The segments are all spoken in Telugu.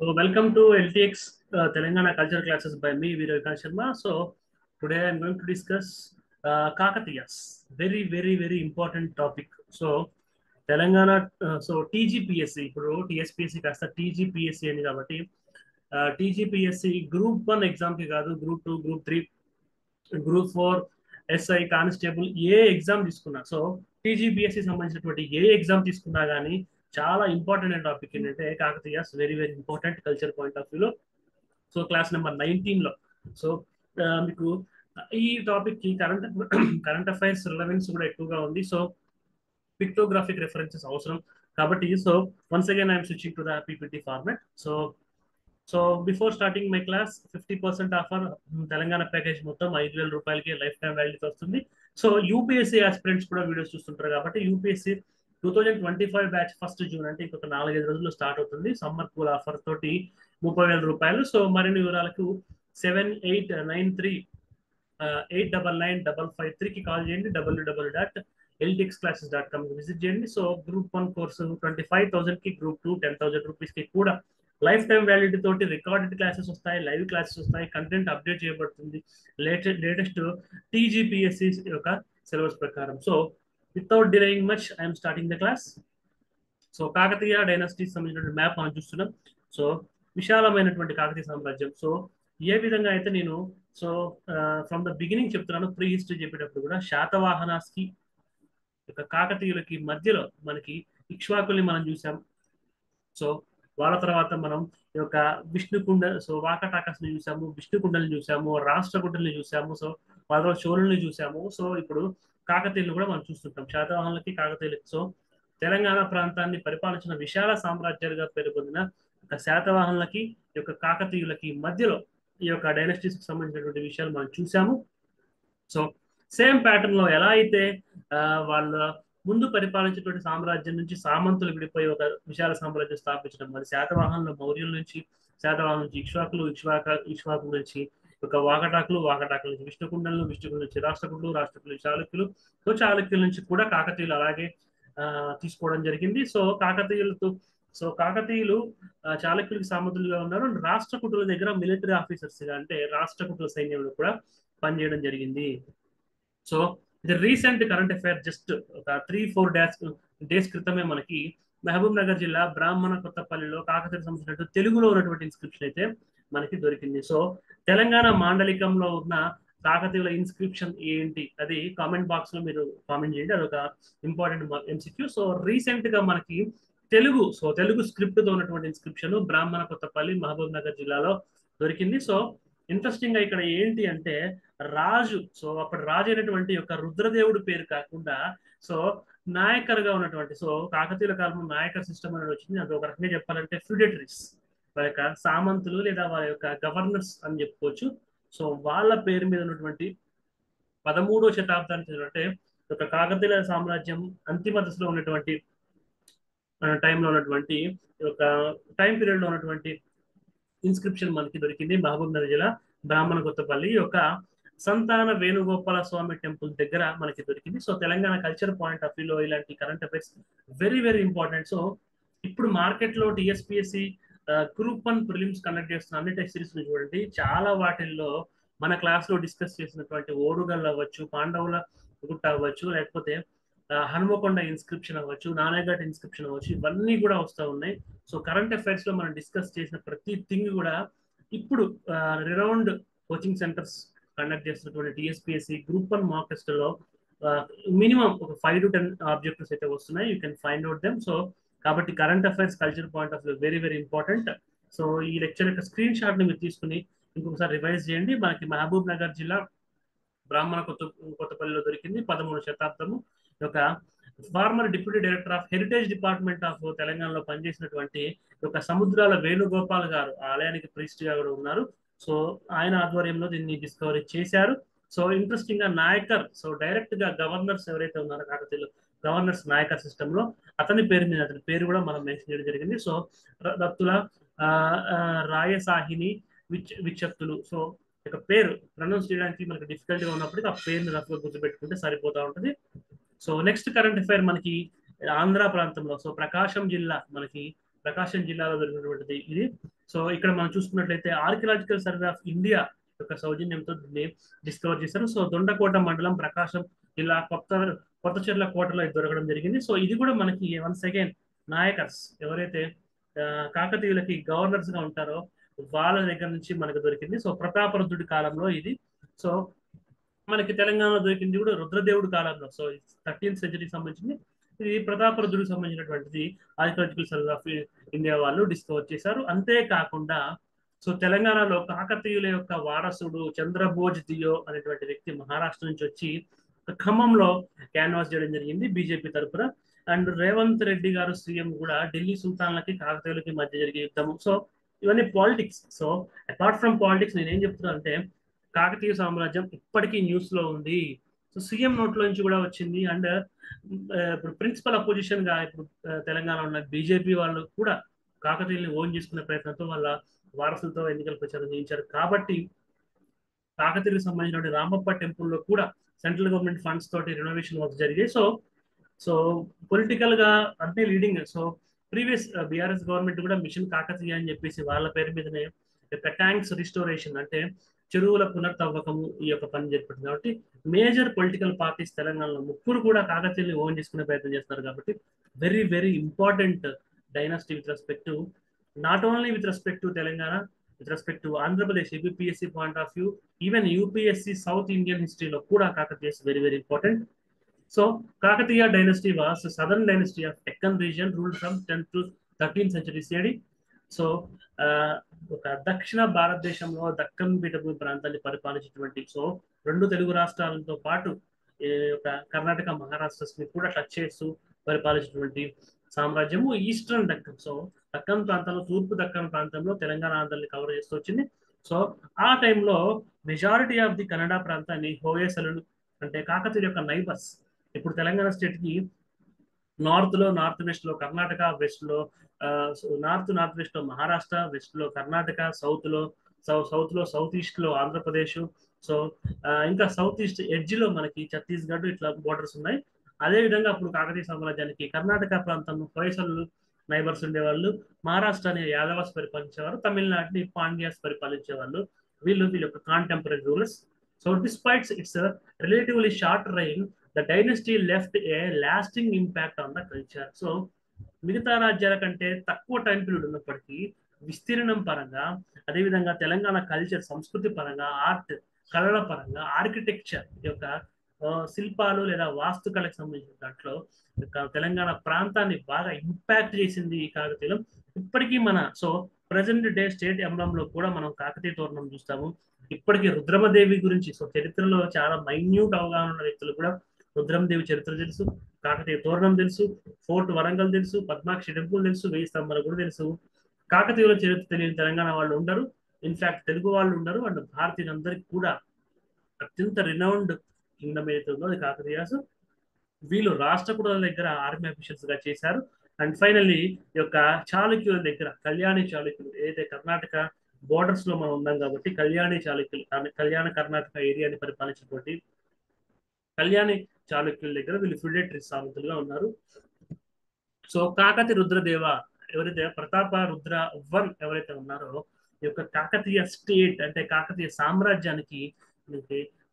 So welcome to LTX Telangana Culture Classes by me, Viravika Sharma. So today I'm going to discuss Kakatiyas. Very important topic. So Telangana, so TGPSC, ఇప్పుడు TSPSC కాస్త TGPSC అని కాబట్టి TGPSC గ్రూప్ 1 ఎగ్జామ్కి కాదు, group 2, group 3, group 4, SI constable ఏ ఎగ్జామ్ తీసుకున్నా, సో టీజీపీఎస్సి సంబంధించినటువంటి ఏ ఎగ్జామ్ తీసుకున్నా కానీ చాలా ఇంపార్టెంట్ అయిన టాపిక్ ఏంటంటే Kakatiyas. Very important culture point of వ్యూలో. సో క్లాస్ నెంబర్ 19లో సో మీకు ఈ టాపిక్ కి కరెంట్ అఫైర్స్ రిలవెన్స్ కూడా ఎక్కువగా ఉంది. సో పిక్టోగ్రాఫిక్ రెఫరెన్సెస్ అవసరం కాబట్టి so once again I'm switching to the PPT format. So before starting my class 50% offer Telangana package మొత్తం 5,000 రూపాయలకి లైఫ్ టైం వాల్యూతో వస్తుంది. సో యూపీఎస్సీ ఆస్పిరెంట్స్ కూడా వీడియోస్ చూస్తుంటారు కాబట్టి యూపీఎస్సీ 2025 బ్యాచ్ 1 జూన్ అంటే ఇంకొక 4-5 రోజుల్లో స్టార్ట్ అవుతుంది. సమ్మర్ కూల్ ఆఫర్ తోటి 30,000 రూపాయలు. సో మరిన్ని వివరాలకు 7893 కాల్ చేయండి. www.ltxclasses.com విజిట్ చేయండి. సో గ్రూప్ 1 కోర్సు 25,000కి, గ్రూప్ 2 10,000 రూపీస్కి కూడా లైఫ్ టైం వ్యాలిడిటీ తోటి రికార్డెడ్ క్లాసెస్ వస్తాయి, లైవ్ క్లాసెస్ వస్తాయి, కంటెంట్ అప్డేట్ చేయబడుతుంది లేటెస్ట్ టీజీపీఎస్సీ యొక్క సిలబస్ ప్రకారం. So without delaying much I'm starting the class. So Kakatiya డైనాసిటీకి సంబంధించిన మ్యాప్ మనం చూస్తున్నాం. సో విశాలమైనటువంటి కాకతీయ సామ్రాజ్యం. సో ఏ విధంగా అయితే నేను సో ఫ్రమ్ ద బిగినింగ్ చెప్తున్నాను, ప్రీ హిస్టరీ చెప్పేటప్పుడు కూడా శాతవాహనాస్కి కాకతీయులకి మధ్యలో మనకి ఇక్ష్వాకుల్ని మనం చూసాం. సో వాళ్ళ తర్వాత మనం ఈ యొక్క విష్ణుకుండ, సో వాకటాకస్ని చూసాము, విష్ణుకుండల్ని చూసాము, రాష్ట్రకూటుల్ని చూసాము, సో వాళ్ళ చోళుల్ని చూసాము. సో ఇప్పుడు కాకతీయులను కూడా మనం చూస్తుంటాం, శాతవాహనులకి కాకతీయులకి. సో తెలంగాణ ప్రాంతాన్ని పరిపాలించిన విశాల సామ్రాజ్యాలుగా పేరు పొందిన శాతవాహనులకి ఈ యొక్క కాకతీయులకి మధ్యలో ఈ యొక్క డైనాసిటీస్ కి సంబంధించినటువంటి విషయాలు మనం చూసాము. సో సేమ్ ప్యాటర్న్ లో ఎలా అయితే వాళ్ళ ముందు పరిపాలించేటువంటి సామ్రాజ్యం నుంచి సామంతులు విడిపోయి ఒక విశాల సామ్రాజ్యం స్థాపించడం, మరి శాతవాహనుల మౌర్యుల నుంచి, శాతవాహనుల నుంచి ఇక్ష్వాకుల నుంచి ఒక వాకటాకుల నుంచి విష్ణుకుండల నుంచి రాష్ట్రకూటులు చాళుక్యులు, సో చాళుక్యుల నుంచి కూడా కాకతీయులు అలాగే తీసుకోవడం జరిగింది. సో కాకతీయులు చాళుక్యులకి సామంతులుగా ఉన్నారు. రాష్ట్రకూటుల దగ్గర మిలిటరీ ఆఫీసర్స్ గా, అంటే రాష్ట్రకూటుల సైన్యంలో కూడా పనిచేయడం జరిగింది. సో ఇది రీసెంట్ కరెంట్ అఫైర్, జస్ట్ ఒక 3-4 డేస్ క్రితమే మనకి మహబూబ్ నగర్ జిల్లా బ్రాహ్మణ కొత్తపల్లిలో కాకతీయ సంబంధించినట్టు తెలుగులో ఉన్నటువంటి ఇన్స్క్రిప్షన్ అయితే మనకి దొరికింది. సో తెలంగాణ మాండలికంలో ఉన్న కాకతీయుల ఇన్స్క్రిప్షన్ ఏంటి అది కామెంట్ బాక్స్ లో మీరు కామెంట్ చేయండి, అదొక ఇంపార్టెంట్ ఎంసిక్యూ. సో రీసెంట్ గా మనకి తెలుగు స్క్రిప్ట్ తో ఉన్నటువంటి ఇన్స్క్రిప్షన్ బ్రాహ్మణ కొత్తపల్లి మహబూబ్ నగర్ జిల్లాలో దొరికింది. సో ఇంట్రెస్టింగ్ గా ఇక్కడ ఏంటి అంటే రాజు, సో అప్పుడు రాజు అయినటువంటి యొక్క రుద్రదేవుడు పేరు కాకుండా సో నాయకర్ గా ఉన్నటువంటి, సో కాకతీయుల కాలంలో నాయకర్ సిస్టమ్ అనేది వచ్చింది. అది ఒక రకంగా చెప్పాలంటే ఫ్యూడేటరీస్, వాళ్ళ యొక్క సామంతులు లేదా వాళ్ళ యొక్క గవర్నర్స్ అని చెప్పుకోవచ్చు. సో వాళ్ళ పేరు మీద ఉన్నటువంటి 13వ శతాబ్దానికి అంటే ఒక కాకతీయుల సామ్రాజ్యం అంతిమ దశలో ఉన్నటువంటి టైంలో ఉన్నటువంటి ఒక టైం పీరియడ్ లో ఉన్నటువంటి ఇన్స్క్రిప్షన్ మనకి దొరికింది మహబూబ్ నగర్ జిల్లా బ్రాహ్మణ కొత్తపల్లి యొక్క సంతాన వేణుగోపాల స్వామి టెంపుల్ దగ్గర మనకి దొరికింది. So Telangana culture point of వ్యూలో ఇలాంటి current affairs very important. So ఇప్పుడు మార్కెట్ లో టీఎస్పీఎస్సీ గ్రూప్ 1 ప్రిలిమ్స్ కండక్ట్ చేస్తున్న అన్ని టెస్ట్ సిరీస్ చూడండి, చాలా వాటిల్లో మన క్లాస్ లో డిస్కస్ చేసినటువంటి ఓరుగల్ అవ్వచ్చు, పాండవుల గుట్ట అవ్వచ్చు, లేకపోతే హనుమకొండ ఇన్స్క్రిప్షన్ అవ్వచ్చు, నానేఘాట్ ఇన్స్క్రిప్షన్ అవ్వచ్చు, ఇవన్నీ కూడా వస్తూ ఉన్నాయి. సో కరెంట్ అఫైర్స్ లో మనం డిస్కస్ చేసిన ప్రతి థింగ్ కూడా ఇప్పుడు రినౌండ్ కోచింగ్ సెంటర్స్ కండక్ట్ చేస్తున్నటువంటి టీఎస్పీఎస్సీ గ్రూప్ 1 మాక్ టెస్ట్ లో మినిమం ఒక 5 to 10 ఆబ్జెక్టివ్స్ అయితే వస్తున్నాయి. You can find out them. So కాబట్టి current affairs culture point of view very important. So ఈ లెక్చర్ యొక్క స్క్రీన్ షాట్ ని మీరు తీసుకుని ఇంకొకసారి రివైజ్ చేయండి. మనకి మహబూబ్ నగర్ జిల్లా బ్రాహ్మణ కొత్తపల్లిలో దొరికింది. 13వ శతాబ్దము ఒక former deputy director of heritage department of తెలంగాణలో పనిచేసినటువంటి ఒక సముద్రాల వేణుగోపాల్ గారు ఆలయానికి ప్రీస్ట్ గా కూడా ఉన్నారు. సో ఆయన ఆధ్వర్యంలో దీన్ని డిస్కవరీ చేశారు. సో ఇంట్రెస్టింగ్ గా నాయకర్, సో డైరెక్ట్ గా గవర్నర్స్ ఎవరైతే ఉన్నారో కాకతీయులు గవర్నర్స్ నాయకర్ సిస్టమ్ లో అతని పేరు కూడా మనం మెన్షన్ చేయడం జరిగింది. సో దత్తుల రాయసాహిని విచత్తులు, సో ఒక పేరు ప్రొనౌన్స్ చేయడానికి మనకి డిఫికల్ట్గా ఉన్నప్పటికీ ఆ పేరుని రఫ్గా గుర్తుపెట్టుకుంటే సరిపోతూ ఉంటుంది. సో నెక్స్ట్ కరెంట్ అఫైర్ మనకి ఆంధ్ర ప్రాంతంలో, సో ప్రకాశం జిల్లా మనకి ప్రకాశం జిల్లాలో జరిగినటువంటిది ఇది. సో ఇక్కడ మనం చూసుకున్నట్లయితే ఆర్కియలాజికల్ సర్వే ఆఫ్ ఇండియా యొక్క సౌజన్యంతో దీన్ని డిస్కవర్ చేశారు. సో దొండకోట మండలం ప్రకాశం జిల్లా కొత్తచెర్ల కోటలో ఇది దొరకడం జరిగింది. సో ఇది కూడా మనకి వన్స్ అగైన్ నాయకర్స్ ఎవరైతే కాకతీయులకి గవర్నర్స్ గా ఉంటారో వాళ్ళ దగ్గర నుంచి మనకు దొరికింది. సో ప్రతాపరుద్రుడి కాలంలో ఇది. సో మనకి తెలంగాణలో దొరికింది కూడా రుద్రదేవుడి కాలంలో. సో 13th సెంచరీకి సంబంధించింది. ఇది ప్రతాపరుద్రుడికి సంబంధించినటువంటిది ఆర్కియలాజికల్ సర్వే ఆఫ్ ఇండియా వాళ్ళు డిస్కవర్ చేశారు. అంతేకాకుండా సో తెలంగాణలో కాకతీయుల యొక్క వారసుడు చంద్రబోజ్ దియో అనేటువంటి వ్యక్తి మహారాష్ట్ర నుంచి వచ్చి ఖమ్మంలో క్యాన్వాస్ చేయడం జరిగింది బీజేపీ తరఫున. అండ్ రేవంత్ రెడ్డి గారు సీఎం కూడా ఢిల్లీ సుల్తాన్లకి కాకతీయులకి మధ్య జరిగే యుద్ధం. సో ఇవన్నీ politics. So apart from politics నేను ఏం చెప్తున్నా అంటే కాకతీయ సామ్రాజ్యం ఇప్పటికీ న్యూస్ లో ఉంది. సో సీఎం నోట్లో నుంచి కూడా వచ్చింది. అండ్ ఇప్పుడు ప్రిన్సిపల్ అపోజిషన్ గా ఇప్పుడు తెలంగాణ ఉన్న బీజేపీ వాళ్ళు కూడా కాకతీయుల్ని ఓన్ చేసుకునే ప్రయత్నంతో వాళ్ళ వారసులతో ఎన్నికల ప్రచారం చేయించారు. కాబట్టి కాకతీయులకు సంబంధించిన రామప్ప టెంపుల్ లో కూడా సెంట్రల్ గవర్నమెంట్ ఫండ్స్ తోటి రెనోవేషన్ వర్క్ జరిగాయి. సో పొలిటికల్ గా అన్ని leading. So previous BRS government కూడా మిషన్ కాకతీయ అని చెప్పేసి వాళ్ళ పేరు మీదనే ట్యాంక్స్ రిస్టోరేషన్ అంటే చెరువుల పునర్తవ్వకము ఈ యొక్క పని జరిపింది. కాబట్టి మేజర్ పొలిటికల్ పార్టీస్ తెలంగాణలో ముగ్గురు కూడా కాకతీయుల్ని ఓన్ చేసుకునే ప్రయత్నం చేస్తున్నారు. కాబట్టి very very important dynasty with respect to not only with respect to Telangana, with respect to Andhra Pradesh APSC point of view, even UPSC south Indian హిస్టరీలో కూడా Kakatiya very very important. So Kakatiya dynasty was a southern dynasty of Deccan region ruled from 10th to 13th century CAD. So ఒక దక్షిణ భారతదేశంలో దక్కన్ పీఠభూమి ప్రాంతాన్ని పరిపాలించినటువంటి సో రెండు తెలుగు రాష్ట్రాలతో పాటు ఒక కర్ణాటక మహారాష్ట్రని కూడా టచ్ చేస్తూ పరిపాలించినటువంటి సామ్రాజ్యము ఈస్టర్న్ దక్కన్. సో దక్కన్ ప్రాంతంలో తూర్పు దక్కన్ ప్రాంతంలో తెలంగాణ ఆంధ్రాని కవర్ చేస్తూ వచ్చింది. సో ఆ టైంలో మెజారిటీ ఆఫ్ ది కన్నడ ప్రాంతాన్ని హోయసలు అంటే కాకతీయుల యొక్క నైబర్స్. ఇప్పుడు తెలంగాణ స్టేట్ కి నార్త్ వెస్ట్ లో కర్ణాటక, వెస్ట్ లో నార్త్ వెస్ట్ లో మహారాష్ట్ర, వెస్ట్ లో కర్ణాటక, సౌత్ లో సౌత్ ఈస్ట్ లో ఆంధ్రప్రదేశ్. సో ఇంకా సౌత్ ఈస్ట్ ఎడ్జ్ లో మనకి ఛత్తీస్గఢ్ ఇట్లా బోర్డర్స్ ఉన్నాయి. అదే విధంగా అప్పుడు కాకతీయ సామ్రాజ్యానికి కర్ణాటక ప్రాంతం హొయసలు నైబర్స్ ఉండేవాళ్ళు, మహారాష్ట్రని యాదవాస్ పరిపాలించేవారు, తమిళనాడుని పాండ్యాస్ పరిపాలించేవాళ్ళు. వీళ్ళ యొక్క contemporary rulers. So despite its relatively short reign, the dynasty left a lasting impact on the culture. So మిగతా రాజ్యాల కంటే తక్కువ టైం పీరియడ్ ఉన్నప్పటికీ విస్తీర్ణం పరంగా, అదేవిధంగా తెలంగాణ కల్చర్ సంస్కృతి పరంగా, ఆర్ట్ కళల పరంగా, ఆర్కిటెక్చర్ యొక్క శిల్పాలు లేదా వాస్తుకళకు సంబంధించిన దాంట్లో తెలంగాణ ప్రాంతాన్ని బాగా ఇంపాక్ట్ చేసింది ఈ కాకతీయులం. ఇప్పటికీ సో ప్రజెంట్ డే స్టేట్ ఎంబ్లంలో కూడా మనం కాకతీయ తోరణం చూస్తాము. ఇప్పటికీ రుద్రమదేవి గురించి సో చరిత్రలో చాలా మైన్యూట్ అవగాహన ఉన్న వ్యక్తులు కూడా రుద్రమదేవి చరిత్ర తెలుసు, కాకతీయ తోరణం తెలుసు, ఫోర్ట్ వరంగల్ తెలుసు, పద్మాక్షి టెంపుల్ తెలుసు, 1000 స్తంభాలు కూడా తెలుసు. కాకతీయుల చరిత్ర తెలియని తెలంగాణ వాళ్ళు ఉండరు, ఇన్ఫాక్ట్ తెలుగు వాళ్ళు ఉండరు. అండ్ భారతీయులందరికీ కూడా అత్యంత రినౌండ్ కింగ్డమ్ ఏదైతే ఉందో అది కాకతీయాస్. వీళ్ళు రాష్ట్రకూటుల దగ్గర ఆర్మీ అఫీషియల్స్ గా చేశారు. అండ్ ఫైనల్లీ ఈ యొక్క చాళుక్యుల దగ్గర కళ్యాణి చాళుక్యులు ఏదైతే కర్ణాటక బోర్డర్స్ లో మనం ఉన్నాం కాబట్టి కళ్యాణి చాళుక్యులు కళ్యాణ కర్ణాటక ఏరియాని పరిపాలించినటువంటి కళ్యాణి చాళుక్యుల దగ్గర వీళ్ళు ఫ్యూడేటరీ సామంతులుగా ఉన్నారు. సో కాకతి రుద్రదేవ ఎవరైతే ప్రతాప రుద్ర వన్ ఎవరైతే ఉన్నారో ఈ యొక్క కాకతీయ స్టేట్ అంటే కాకతీయ సామ్రాజ్యానికి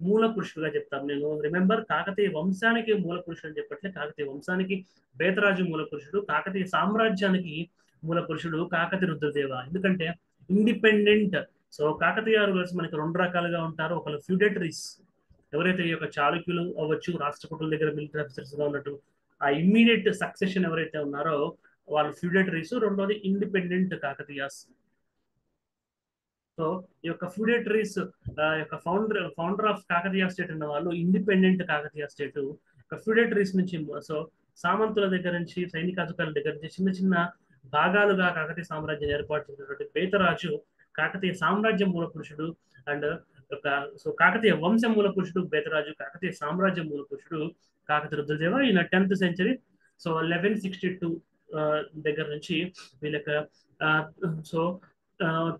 మూల పురుషుడుగా చెప్తాను నేను. రిమెంబర్, కాకతీయ వంశానికి మూల పురుషుడు అని చెప్పట్లే, కాకతీయ వంశానికి బేతరాజు మూల పురుషుడు, కాకతీయ సామ్రాజ్యానికి మూల పురుషుడు కాకతి రుద్రదేవ. ఎందుకంటే ఇండిపెండెంట్. సో కాకతీయ రూలర్స్ మనకి రెండు రకాలుగా ఉంటారు. ఒకళ్ళు ఫ్యూడేటరీస్ ఎవరైతే ఈ యొక్క చాళుక్యులు అవ్వచ్చు, రాష్ట్రకూటుల దగ్గర మిలిటరీ ఆఫీసర్స్ గా ఉన్నట్టు ఆ ఇమ్మీడియట్ సక్సెషన్ ఎవరైతే ఉన్నారో వాళ్ళు ఫ్యూడేటరీస్. రెండోది ఇండిపెండెంట్ కాకతీయాస్. సో ఈ యొక్క ఫ్యూడేటరీస్ యొక్క ఫౌండర్ ఆఫ్ కాకతీయ స్టేట్ ఉన్న వాళ్ళు ఇండిపెండెంట్ కాకతీయ స్టేట్. ఫ్యూడేటరీస్ నుంచి సో సామంతుల దగ్గర నుంచి సైనికాధికారుల దగ్గర నుంచి చిన్న చిన్న భాగాలుగా కాకతీయ సామ్రాజ్యం ఏర్పాటు చేసినటువంటి బేతరాజు కాకతీయ సామ్రాజ్యం మూల పురుషుడు. అండ్ సో కాకతీయ వంశం మూల పురుషుడు బేతరాజు, కాకతీయ సామ్రాజ్యం మూల పురుషుడు కాకతీయ రుద్రదేవ. ఈయన 10th సెంచరీ సో 1162 దగ్గర నుంచి వీళ్ళ యొక్క సో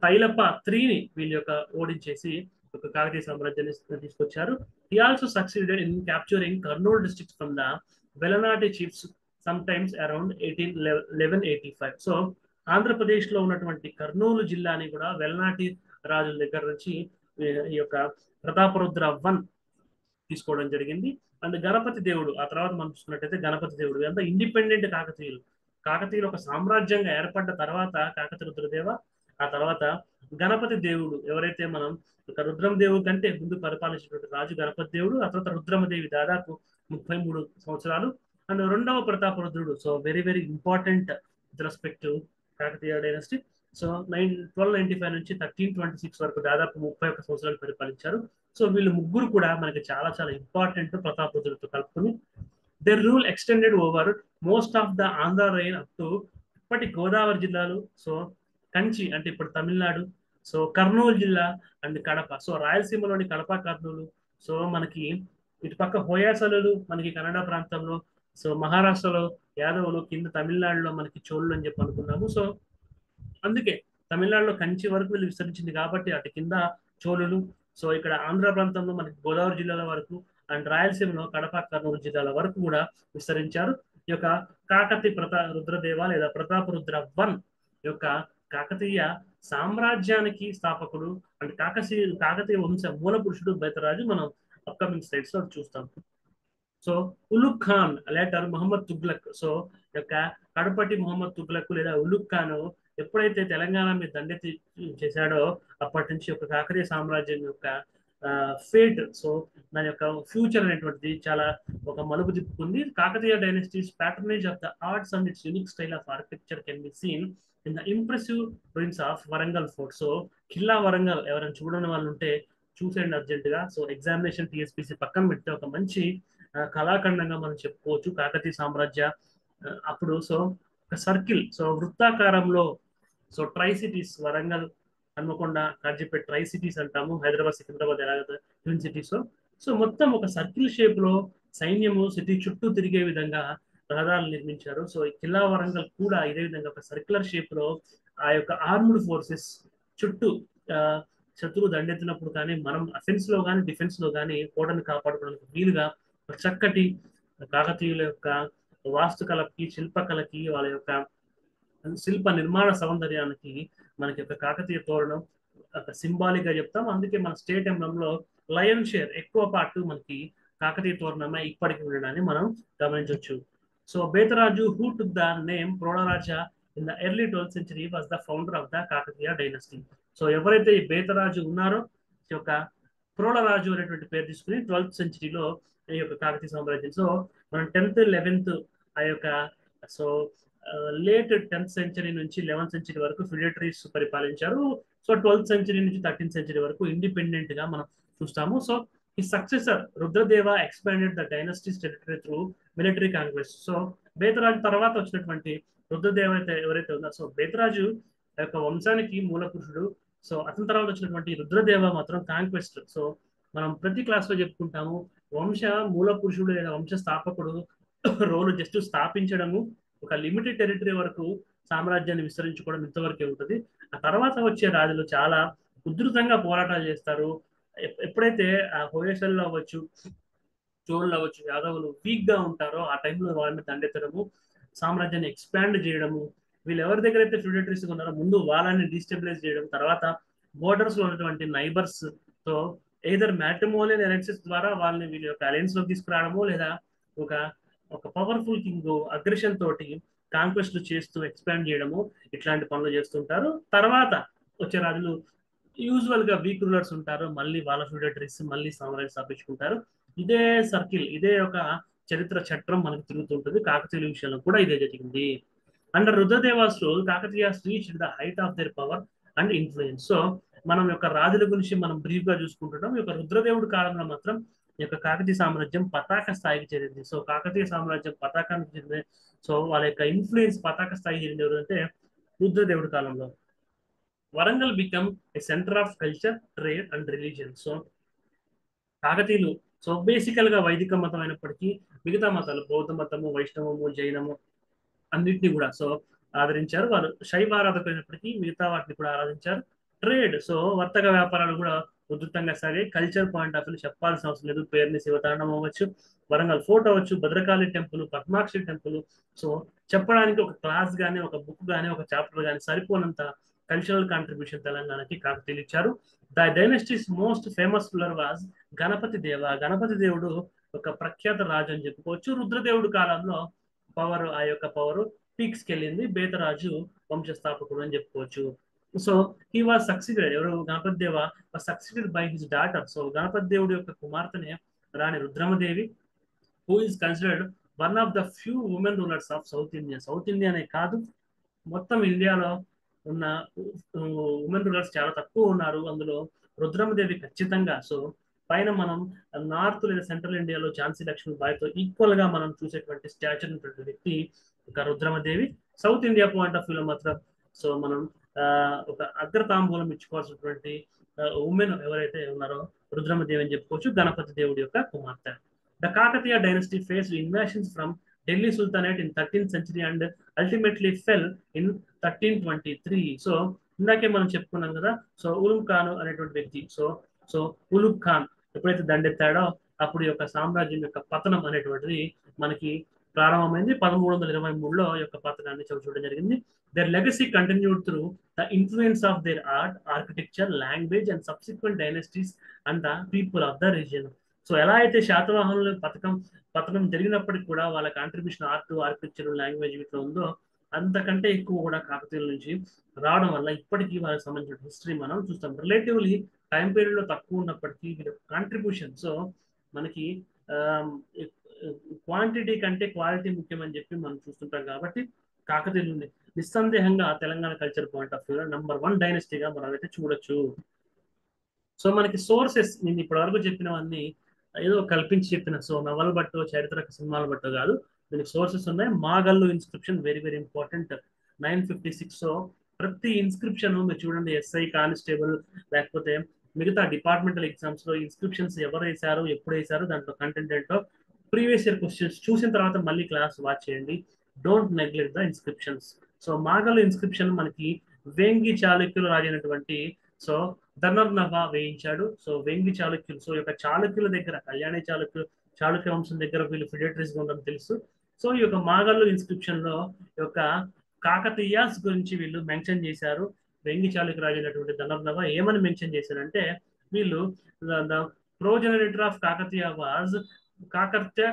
తైలప్ప 3ని వీళ్ళ యొక్క ఓడించేసి ఒక కాకతీయ సామ్రాజ్యాన్ని తీసుకొచ్చారు. He also succeeded in capturing Kurnool district from the Velanati chiefs sometimes around 1185. So Andhra Pradesh లో ఉన్నటువంటి కర్నూలు జిల్లాని కూడా వెల్నాటి రాజుల దగ్గర నుంచి ఈ యొక్క ప్రతాపరుద్ర 1 తీసుకోవడం జరిగింది. అండ్ గణపతి దేవుడు ఆ తర్వాత మనం చూసుకున్నట్టయితే గణపతి దేవుడు ఇదంతా ఇండిపెండెంట్ కాకతీయులు. కాకతీయులు ఒక సామ్రాజ్యంగా ఏర్పడ్డ తర్వాత కాకతి రుద్రదేవ, ఆ తర్వాత గణపతి దేవుడు ఎవరైతే మనం ఇక రుద్రమదేవుడు కంటే ముందు పరిపాలించినటువంటి రాజు గణపతి దేవుడు, ఆ తర్వాత రుద్రమదేవి దాదాపు 33 సంవత్సరాలు. అండ్ రెండవ ప్రతాపరుద్రుడు, so very very important with respect to Kakatiya dynasty. So 1295 నుంచి 1326 వరకు దాదాపు 31 సంవత్సరాలు పరిపాలించారు. సో వీళ్ళు ముగ్గురు కూడా మనకి చాలా చాలా ఇంపార్టెంట్ ప్రతాపరుద్రుడితో కలుపుకొని. There rule extended over most of the Andhra rain up to ఇప్పటి గోదావరి జిల్లాలు, సో కంచి అంటే ఇప్పుడు తమిళనాడు, సో కర్నూలు జిల్లా అండ్ కడప, సో రాయలసీమలోని కడప కర్నూలు, సో మనకి ఇటుపక్క హోయాసలు మనకి కన్నడ ప్రాంతంలో, సో మహారాష్ట్రలో యాదవులు, కింద తమిళనాడులో మనకి చోళులు అని చెప్పి అనుకున్నాము. సో అందుకే తమిళనాడులో కంచి వరకు వీళ్ళు విస్తరించింది కాబట్టి అటు కింద చోళులు, సో ఇక్కడ ఆంధ్ర ప్రాంతంలో మనకి గోదావరి జిల్లాల వరకు అండ్ రాయలసీమలో కడప కర్నూలు జిల్లాల వరకు కూడా విస్తరించారు. ఈ యొక్క కాకతి రుద్రదేవ లేదా ప్రతాపరుద్ర 1 యొక్క కాకతీయ సామ్రాజ్యానికి స్థాపకుడు అండ్ కాకతీయ వంశ మూల పురుషుడు బేతరాజు మనం అప్కమింగ్ స్లైడ్స్ లో చూస్తాం. So Ulugh Khan later Muhammad Tughlaq, so యొక్క కడపటి మహమ్మద్ తుగ్లక్ లేదా ఉలుగ్ ఖాన్ ఎప్పుడైతే తెలంగాణ మీద దండెత్తి చేశాడో అప్పటి నుంచి ఒక కాకతీయ సామ్రాజ్యం యొక్క ఫేట్, సో దాని యొక్క ఫ్యూచర్ అనేటువంటిది చాలా ఒక మలుపు తిప్పుకుంది. Kakatiya dynasty's patronage of the arts and its unique style of architecture can be seen in the impressive ruins of Warangal fort. So కిల్లా వరంగల్ ఎవరైనా చూడని వాళ్ళు ఉంటే చూసేయండి అర్జెంట్ గా. సో ఎగ్జామినేషన్ టీఎస్పీసీ పక్కన పెడితే ఒక మంచి కళాఖండంగా మనం చెప్పుకోవచ్చు కాకతీయ సామ్రాజ్య అప్పుడు. సో ఒక సర్కిల్, సో వృత్తాకారంలో, so tri cities Warangal, Hanamkonda, Kazipet tri cities అంటాము, హైదరాబాద్ సికింద్రాబాద్ ఎలాగ ట్విన్ సిటీస్. సో మొత్తం ఒక సర్కిల్ షేప్ లో సైన్యము సిటీ చుట్టూ తిరిగే విధంగా రహదారులు నిర్మించారు. సో ఈ కిల్లా వరంగల్ కూడా ఇదే విధంగా ఒక సర్క్యులర్ షేప్ లో ఆ యొక్క ఆర్మ్డ్ ఫోర్సెస్ చుట్టూ శత్రువు దండెత్తినప్పుడు కానీ మనం అఫెన్స్ లో కానీ డిఫెన్స్ లో కానీ కోటను కాపాడుకోవడానికి వీలుగా చక్కటి కాకతీయుల యొక్క వాస్తుకళకి శిల్పకళకి వాళ్ళ యొక్క శిల్ప నిర్మాణ సౌందర్యానికి మనకి ఒక కాకతీయ తోరణం ఒక సింబాలిక్ గా చెప్తాం. అందుకే మన స్టేట్ ఎంబ్లంలో లయన్ షేర్ ఎక్కువ పార్ట్ మనకి కాకతీయ తోరణమే ఇప్పటికి ఉండడాన్ని మనం గమనించవచ్చు. So Betaraju who took the name Prodaraja in the early 12th century was the founder of the Kakatiya dynasty. So ఎవరైతే ఈ బేతరాజు ఉన్నారో ఈ యొక్క ప్రోడరాజు అనేటువంటి పేరు తీసుకుని 12th centuryలో ఈ యొక్క కాకతీయ సామ్రాజ్యం. సో మనం 10th 11th ఆ యొక్క సో లేట్ 10th century నుంచి 11th century వరకు ఫిడేటరీస్ పరిపాలించారు. సో 12th century నుంచి 13th century వరకు ఇండిపెండెంట్ గా మనం చూస్తాము. సో ఈ successor Rudradeva expanded the dynasties territory through military conquest. So Betaraju తర్వాత వచ్చినటువంటి రుద్రదేవ ఎవరైతే ఉందో, సో బేతరాజు యొక్క వంశానికి మూల పురుషుడు. సో అతని తర్వాత వచ్చినటువంటి రుద్రదేవ మాత్రం కాంక్వెస్ట్. సో మనం ప్రతి క్లాస్ లో చెప్పుకుంటాము వంశ మూల పురుషుడు లేదా వంశ స్థాపకుడు రోలు జస్ట్ స్థాపించడము, ఒక లిమిటెడ్ టెరిటరీ వరకు సామ్రాజ్యాన్ని విస్తరించుకోవడం ఇంతవరకే ఉంటుంది. ఆ తర్వాత వచ్చే రాజులు చాలా ఉధృతంగా పోరాటాలు చేస్తారు. ఎప్పుడైతే ఆ హోయసల్లో అవ్వచ్చు, చోళ్ళు అవ్వచ్చు, యాదవులు వీక్ గా ఉంటారో ఆ టైంలో వాళ్ళని దండెత్తడము, సామ్రాజ్యాన్ని ఎక్స్పాండ్ చేయడము, వీళ్ళు ఎవరి దగ్గర అయితే ఫ్యూడేటరీస్ ఉన్నారో ముందు వాళ్ళని డిస్టెబిలైజ్ చేయడం, తర్వాత బోర్డర్స్ లో ఉన్నటువంటి నైబర్స్ తో ఎయిదర్ మ్యాట్రిమోనియల్ అలయన్సెస్ ద్వారా వాళ్ళని వీళ్ళ యొక్క అలయన్స్ లో తీసుకురావడము, లేదా ఒక ఒక పవర్ఫుల్ కింగ్ అగ్రెషన్ తోటి కాంక్వెస్ట్ చేస్తూ ఎక్స్పాండ్ చేయడము, ఇట్లాంటి పనులు చేస్తుంటారు. తర్వాత వచ్చే రాజులు యూజువల్ గా వీక్ రూలర్స్ ఉంటారు, మళ్ళీ వాళ్ళ ఫ్యూడేటరీస్ మళ్ళీ సామ్రాజ్యం స్థాపించుకుంటారు. ఇదే సర్కిల్, ఇదే ఒక చరిత్ర చట్రం మనకు తిరుగుతుంటుంది. కాకతీయుల విషయంలో కూడా ఇదే జరిగింది. Under Rudradeva's rule Kakatiyas reached the height of their power and influence. So మనం యొక్క రాజుల గురించి మనం బ్రీఫ్ గా చూసుకుంటున్నాం. ఈ యొక్క రుద్రదేవుడి కాలంలో మాత్రం ఈ యొక్క కాకతీయ సామ్రాజ్యం పతాక స్థాయికి చేరింది. సో కాకతీయ సామ్రాజ్యం పతాకానికి చేరింది. సో వాళ్ళ యొక్క ఇన్ఫ్లుయెన్స్ పతాక స్థాయికి చేరింది ఎవరంటే రుద్రదేవుడి కాలంలో. Warangal become a centre of culture, trade and religion. So కాకతీయులు సో బేసికల్ గా వైదిక మతం అయినప్పటికీ మిగతా మతాలు బౌద్ధ మతము, వైష్ణవము, జైనము అన్నిటిని కూడా సో ఆదరించారు. వాళ్ళు శైవ ఆరాధకులైనప్పటికీ మిగతా వాటిని కూడా ఆరాధించారు. ట్రేడ్, సో వర్తక వ్యాపారాలు కూడా ఉధృతంగా సాగే. కల్చర్ పాయింట్ ఆఫ్ వ్యూ చెప్పాల్సిన అవసరం లేదు. పేరుని శివతాండం అవ్వచ్చు, వరంగల్ ఫోర్ట్ అవ్వచ్చు, Bhadrakali temple, Padmakshi temple. So చెప్పడానికి ఒక క్లాస్ కానీ, ఒక బుక్ కానీ, ఒక చాప్టర్ కానీ సరిపోనంత కల్చరల్ కాంట్రిబ్యూషన్ తెలంగాణకి కాకతీయులు ఇచ్చారు. The dynasty's most famous ruler was Ganapati Deva. Ganapati దేవుడు ఒక ప్రఖ్యాత రాజు అని చెప్పుకోవచ్చు. రుద్రదేవుడు కాలంలో పవర్, ఆ యొక్క పవర్ పీక్స్ కి వెళ్ళింది. బేతరాజు వంశస్థాపకుడు అని చెప్పుకోవచ్చు. సో హీ వాజ్ సక్సీడెడ్, ఎవరు, Ganapati Deva succeeded by his daughter. So Ganapati దేవుడి యొక్క కుమార్తెనే Rani Rudramadevi, who is considered one of the few women rulers of south India. South ఇండియానే కాదు, మొత్తం ఇండియాలో ఉన్న ఉమెన్ రూలర్స్ చాలా తక్కువ ఉన్నారు, అందులో రుద్రమదేవి ఖచ్చితంగా. సో పైన మనం నార్త్ లేదా సెంట్రల్ ఇండియాలో ఝాన్సీ లక్ష్మీబాయితో ఈక్వల్ గా మనం చూసేటువంటి స్టాచర్ ఉన్నటువంటి వ్యక్తి ఒక Rudramadevi. South India point of వ్యూలో మాత్రం సో మనం ఒక అగ్రతాంబూలం ఇచ్చుకోవాల్సినటువంటి ఉమెన్ ఎవరైతే ఉన్నారో రుద్రమదేవి అని చెప్పుకోవచ్చు, గణపతి దేవుడి యొక్క కుమార్తె. The Kakatiya dynasty faced invasions from Delhi sultanate in 13th century and ultimately fell in 1323. So ఇందాకే మనం చెప్పుకున్నాం కదా, సో ఉలుం ఖాన్ అనేటువంటి వ్యక్తి, సో ఉలుగ్ ఖాన్ ఎప్పుడైతే దండెత్తాడో అప్పుడు యొక్క సామ్రాజ్యం యొక్క పతనం అనేటువంటిది మనకి ప్రారంభమైంది. 1323లో యొక్క పతనాన్ని చూడడం జరిగింది. Their legacy continued through the influence of their art, architecture, language, and subsequent dynasties and the people of the region. So ఎలా అయితే శాతవాహనుల పతనం జరిగినప్పటికీ కూడా వాళ్ళ కాంట్రిబ్యూషన్ ఆర్ట్, ఆర్కిటెక్చర్, లాంగ్వేజ్ వీటిలో ఉందో అంతకంటే ఎక్కువ కూడా కాకతీయుల నుంచి రావడం వల్ల ఇప్పటికీ వాళ్ళకి సంబంధించిన హిస్టరీ మనం చూస్తాం. రిలేటివ్లీ టైం పీరియడ్ లో తక్కువ ఉన్నప్పటికీ కాంట్రిబ్యూషన్, సో మనకి క్వాంటిటీ కంటే క్వాలిటీ ముఖ్యం అని చెప్పి మనం చూస్తుంటాం. కాబట్టి కాకతీయులు నిస్సందేహంగా Telangana culture point of view number 1 డైనస్టీగా మనం అయితే చూడొచ్చు. సో మనకి సోర్సెస్ నేను ఇప్పటి వరకు చెప్పినవన్నీ ఏదో కల్పించి చెప్పిన, సో నవల బట్టో చారిత్రక సినిమాల బట్టో కాదు, దీనికి సోర్సెస్ ఉన్నాయి. Magallu inscription very very important, 956. So ప్రతి ఇన్స్క్రిప్షన్ మీరు చూడండి, ఎస్ఐ, కానిస్టేబుల్ లేకపోతే మిగతా డిపార్ట్మెంటల్ ఎగ్జామ్స్ లో ఇన్స్క్రిప్షన్స్ ఎవరు వేశారు, ఎప్పుడు వేశారు, దాంట్లో కంటెంట్ ఏంటో ప్రీవియస్ ఇయర్ క్వశ్చన్స్ చూసిన తర్వాత మళ్ళీ క్లాస్ వాచ్ చేయండి. Don't neglect the inscriptions. So Magallu inscription మనకి వేంగి చాళుక్యులు రాజైనటువంటి సో ధనర్నవ వేయించాడు. సో వేంగి చాళుక్యులు, సో యొక్క చాళుక్యుల దగ్గర, కళ్యాణి చాళుక్య వంశం దగ్గర వీళ్ళు ఫిడేటరీస్ గా ఉండడం తెలుసు. సో ఈ యొక్క మాగల్లు ఇన్స్క్రిప్షన్ లో యొక్క కాకతీయాస్ గురించి వీళ్ళు మెన్షన్ చేశారు. వేంగి చాళుక్య రాజు అయినటువంటి ధనర్నవ ఏమని మెన్షన్ చేశారంటే, వీళ్ళు the progenitor of Kakatiya was Kakartya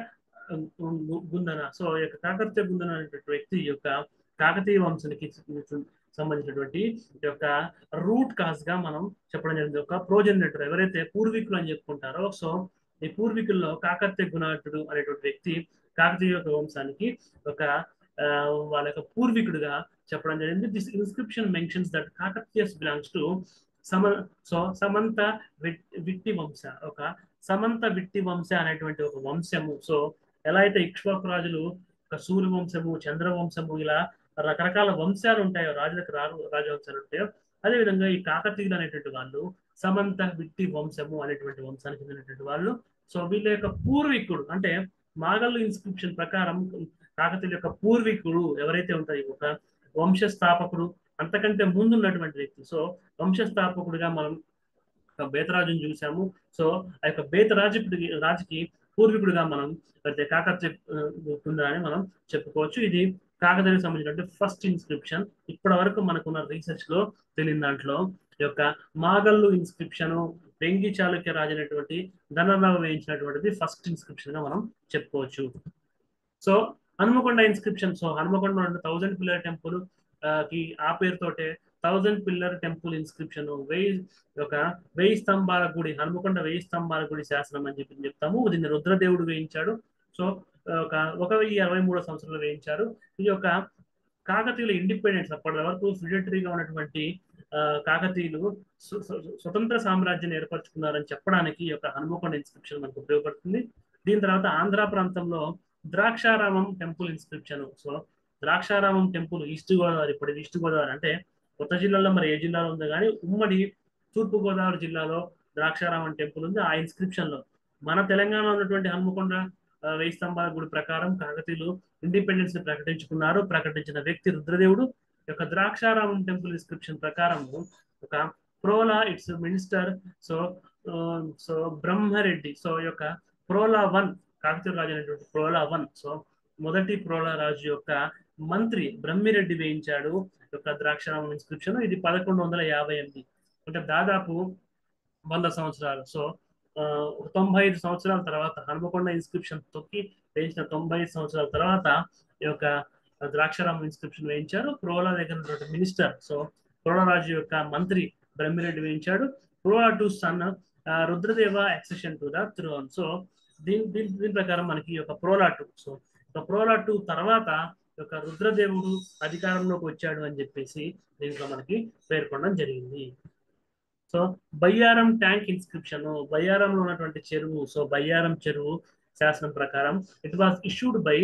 Gundana. So ఈ యొక్క కాకర్త్య గుందన అనేటువంటి వ్యక్తి యొక్క కాకతీయ వంశానికి సంబంధించినటువంటి యొక్క రూట్ కాజ్ గా మనం చెప్పడం జరిగింది. ఒక ప్రోజనరేటర్ ఎవరైతే పూర్వీకులు అని చెప్పుకుంటారో, సో ఈ పూర్వీకుల్లో కాకర్త్య గుణాటుడు అనేటువంటి వ్యక్తి కాకతీయ వంశానికి ఒక వాళ్ళ యొక్క పూర్వీకుడుగా చెప్పడం జరిగింది. This inscription mentions that Kakatiyas belongs to Samantha witty వంశ, ఒక సమంత విట్టి వంశ అనేటువంటి ఒక వంశము. సో ఎలా అయితే ఇక్ష్వాకు రాజులు ఒక సూర్య వంశము, చంద్రవంశము, ఇలా రకరకాల వంశాలు ఉంటాయో, రాజులకు రాజవంశాలు ఉంటాయో, అదేవిధంగా ఈ కాకతీయులు అనేటువంటి వాళ్ళు సమంత విట్టి వంశము అనేటువంటి వంశానికి చెందినటువంటి వాళ్ళు. సో వీళ్ళ యొక్క పూర్వీకుడు అంటే మాగల్లు ఇన్స్క్రిప్షన్ ప్రకారం కాకతీయుల యొక్క పూర్వీకుడు ఎవరైతే ఉంటారో ఒక వంశస్థాపకుడు, అంతకంటే ముందు ఉన్నటువంటి వ్యక్తి. సో వంశస్థాపకుడిగా మనం బేతరాజుని చూసాము. సో ఆ యొక్క రాజుకి పూర్వీకుడిగా మనం అయితే కాకతీయ అని మనం చెప్పుకోవచ్చు. ఇది కాకతీయకు సంబంధించినటువంటి ఫస్ట్ ఇన్స్క్రిప్షన్. ఇప్పటి వరకు మనకున్న రీసెర్చ్ లో తెలియని దాంట్లో యొక్క మాగల్లు ఇన్స్క్రిప్షన్ వెంగి చాళుక్య రాజు అనేటువంటి ధనర్నవ వేయించినటువంటిది ఫస్ట్ ఇన్స్క్రిప్షన్ గా మనం చెప్పుకోవచ్చు. So Hanumakonda inscription, so Hanumakonda 1000 pillar temple కి ఆ పేరుతోటే 1000 పిల్లర్ టెంపుల్ ఇన్స్క్రిప్షన్, 1000 స్తంభాల గుడి, హనుమకొండ 1000 స్తంభాల గుడి శాసనం అని చెప్పి చెప్తాము. దీన్ని రుద్రదేవుడు వేయించాడు. సో 1063 సంవత్సరంలో వేయించారు. ఇది ఒక కాకతీయుల ఇండిపెండెన్స్, అప్పటి వరకు ఫిడేటరీగా ఉన్నటువంటి కాకతీయులు స్వతంత్ర సామ్రాజ్యాన్ని ఏర్పరచుకున్నారని చెప్పడానికి ఒక హనుమకొండ ఇన్స్క్రిప్షన్ మనకు ఉపయోగపడుతుంది. దీని తర్వాత ఆంధ్ర ప్రాంతంలో Draksharamam temple inscription. So Draksharamam temple east Godavari, ఇప్పుడు ఈస్ట్ గోదావరి అంటే కొత్త జిల్లాలో మరి ఏ జిల్లాలో ఉందో కానీ ఉమ్మడి తూర్పు గోదావరి జిల్లాలో ద్రాక్షారామం టెంపుల్ ఉంది. ఆ ఇన్స్క్రిప్షన్ లో మన తెలంగాణ ఉన్నటువంటి హనుమకొండ 1000 స్తంభాల గుడి ప్రకారం కాకతీయులు ఇండిపెండెన్స్ ని ప్రకటించుకున్నారు. ప్రకటించిన వ్యక్తి రుద్రదేవుడు. యొక్క ద్రాక్షారామం టెంపుల్ ఇన్స్క్రిప్షన్ ప్రకారం ఒక Prola its minister. So so Brahmareddy, so యొక్క ప్రోలా వన్, కాకతీయ రాజు అనేటువంటి ప్రోలా వన్, సో మొదటి ప్రోలా రాజు యొక్క మంత్రి బ్రహ్మిరెడ్డి వేయించాడు యొక్క ద్రాక్షారామం ఇన్స్క్రిప్షన్. ఇది 1158, అంటే దాదాపు 100 సంవత్సరాలు. సో 95 సంవత్సరాల తర్వాత హనుమకొండ ఇన్స్క్రిప్షన్ తొక్కి వేయించిన 95 సంవత్సరాల తర్వాత ఈ యొక్క ద్రాక్షారామం ఇన్స్క్రిప్షన్ వేయించారు. ప్రోలా దగ్గర ఉన్నటువంటి మినిస్టర్, సో ప్రోలా రాజు యొక్క మంత్రి బ్రహ్మిరెడ్డి వేయించాడు. Prola two son Rudradeva accession to the throne. So దీని ప్రకారం మనకి ఈ యొక్క Prola two, so Prola two తర్వాత యొక్క రుద్రదేవుడు అధికారంలోకి వచ్చాడు అని చెప్పేసి దీంట్లో మనకి పేర్కొనడం జరిగింది. సో బయ్యారం ట్యాంక్ ఇన్స్క్రిప్షన్, బయ్యారంలో ఉన్నటువంటి చెరువు, సో బయ్యారం చెరువు శాసనం ప్రకారం it was issued by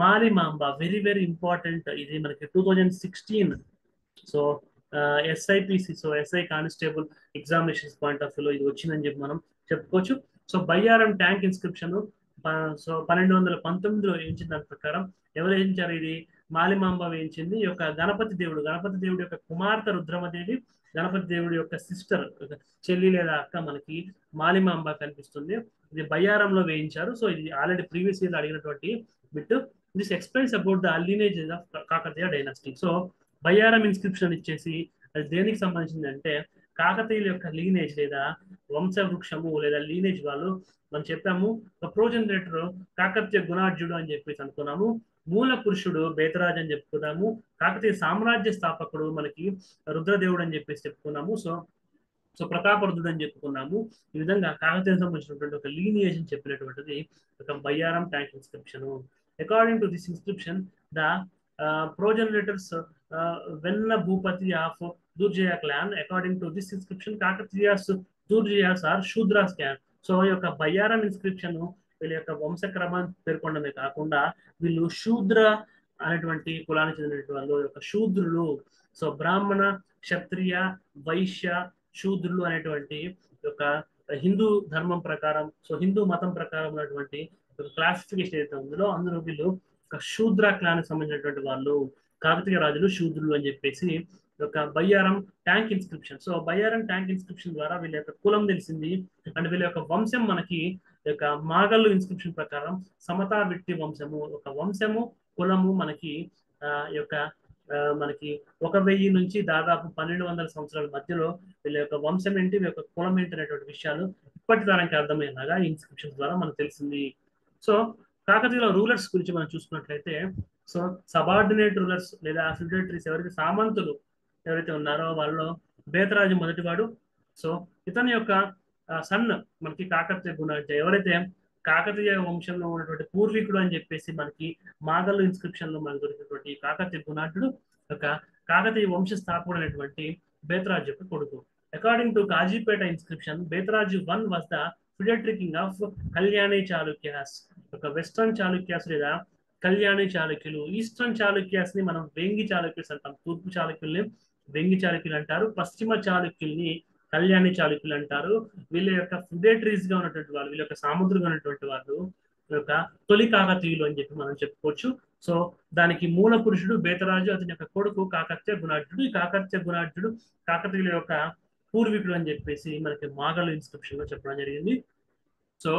Malimamba. Very very important, ఇది మనకి 2016. So SIPC, so SI constable examinations point of వ్యూలో ఇది వచ్చిందని చెప్పి మనం చెప్పుకోవచ్చు. So Bayyaram tank inscription so 1219లో వేయించిన దాని ప్రకారం ఎవరు వేయించారు? ఇది మాలిమాంబ వేయించింది. ఈ యొక్క గణపతి దేవుడి యొక్క కుమార్తె రుద్రమదేవి, గణపతి దేవుడి యొక్క సిస్టర్, చెల్లి లేదా అక్క మనకి మాలిమాంబ కనిపిస్తుంది. ఇది బయ్యారంలో వేయించారు. సో ఇది ఆల్రెడీ ప్రీవియస్ ఇయర్ అడిగినటువంటి bit. This explains about the lineage of Kakatiya dynasty. So Bayyaram inscription ఇచ్చేసి అది దేనికి సంబంధించింది అంటే కాకతీయుల యొక్క లీనేజ్ లేదా వంశవృక్షము లేదా లీనేజ్ వాళ్ళు మనం చెప్పాము. ప్రోజనరేటర్ కాకతీయ గుణాఢ్యుడు అని చెప్పేసి అనుకున్నాము. మూల పురుషుడు బేతరాజ్ అని చెప్పుకున్నాము. కాకతీయ సామ్రాజ్య స్థాపకుడు మనకి రుద్రదేవుడు అని చెప్పేసి చెప్పుకున్నాము. సో ప్రతాపరుద్రుడు అని చెప్పుకున్నాము. ఈ విధంగా కాకతీయ సంబంధించినటువంటి ఒక లీనియేజ్ అని చెప్పినటువంటిది ఒక Bayyaram tank inscription. According to this inscription the progenitors Venna Bhupati of Durjaya clan. According to this inscription, Kakatiyas Durjayas are Shudras clan. So ఈ యొక్క బయ్యారం ఇన్స్క్రిప్షన్ వీళ్ళ యొక్క వంశక్రమాన్ని పేర్కొనడమే కాకుండా వీళ్ళు శూద్ర అనేటువంటి కులానికి చెందినటువంటి వాళ్ళు యొక్క శూద్రులు. సో బ్రాహ్మణ, క్షత్రియ, వైశ్య, శూద్రులు అనేటువంటి యొక్క హిందూ ధర్మం ప్రకారం, సో హిందూ మతం ప్రకారం ఉన్నటువంటి క్లాసిఫికేషన్ ఏదైతే ఉందో అందులో వీళ్ళు శూద్ర క్లాన్ సంబంధించినటువంటి వాళ్ళు, కాకతీయ రాజులు శూద్రులు అని చెప్పేసి ఒక Bayyaram tank inscription. So Bayyaram tank inscription ద్వారా వీళ్ళ యొక్క కులం తెలిసింది. అండ్ వీళ్ళ యొక్క వంశం మనకి యొక్క మాగల్లు ఇన్స్క్రిప్షన్ ప్రకారం సమతా విట్టి వంశము, ఒక వంశము కులము మనకి యొక్క మనకి 1000 నుంచి దాదాపు 1200 సంవత్సరాల మధ్యలో వీళ్ళ యొక్క వంశం ఏంటి, వీళ్ళ యొక్క కులం ఏంటి అనేటువంటి విషయాలు ఇప్పటి తరానికి అర్థమయ్యేలాగా ఈ ఇన్స్క్రిప్షన్ ద్వారా మనకు తెలిసింది. సో కాకతీయుల రూలర్స్ గురించి మనం చూసుకున్నట్లయితే, సో సబార్డినేట్ రూలర్స్ లేదా ఫిడరేటరీస్ ఎవరైతే సామంతులు ఎవరైతే ఉన్నారో వాళ్ళలో బేతరాజు మొదటివాడు. సో ఇతని యొక్క సన్ మనకి కాకతీయ గుణాఢ్య, ఎవరైతే కాకతీయ వంశంలో ఉన్నటువంటి పూర్వీకుడు అని చెప్పేసి మనకి మాగల్లు ఇన్స్క్రిప్షన్ లో మనకు దొరికినటువంటి కాకతీయ గుణాఢ్యుడు ఒక కాకతీయ వంశ స్థాపకుడు అనేటువంటి బేతరాజు యొక్క కొడుకు. According to Kazipet inscription, Betaraju 1 was the feudatory king of Kalyani Chalukyas. ఒక వెస్టర్న్ చాళుక్యాస్ లేదా కళ్యాణి చాళుక్యులు. ఈస్టర్న్ చాళుక్యాస్ ని మనం వేంగి చాళుక్యులు అంటాం. తూర్పు చాళుక్యుల్ని వేంగి చాళుక్యులు అంటారు. పశ్చిమ చాళుక్యుల్ని కళ్యాణి చాళుక్యులు అంటారు. వీళ్ళ యొక్క ఫిడరేటరీస్ గా ఉన్నటువంటి వాళ్ళు, వీళ్ళ యొక్క సాముద్రులుగా ఉన్నటువంటి వాళ్ళు యొక్క తొలి కాకతీయులు అని చెప్పి మనం చెప్పుకోవచ్చు. సో దానికి మూల పురుషుడు బేతరాజు, అతని యొక్క కొడుకు కాకతీయ గుణాఢ్యుడు. ఈ కాకతీయ గుణాఢ్యుడు కాకతీయుల యొక్క పూర్వీకుడు అని చెప్పేసి మనకి మాగల్లు ఇన్స్క్రిప్షన్ లో చెప్పడం జరిగింది. So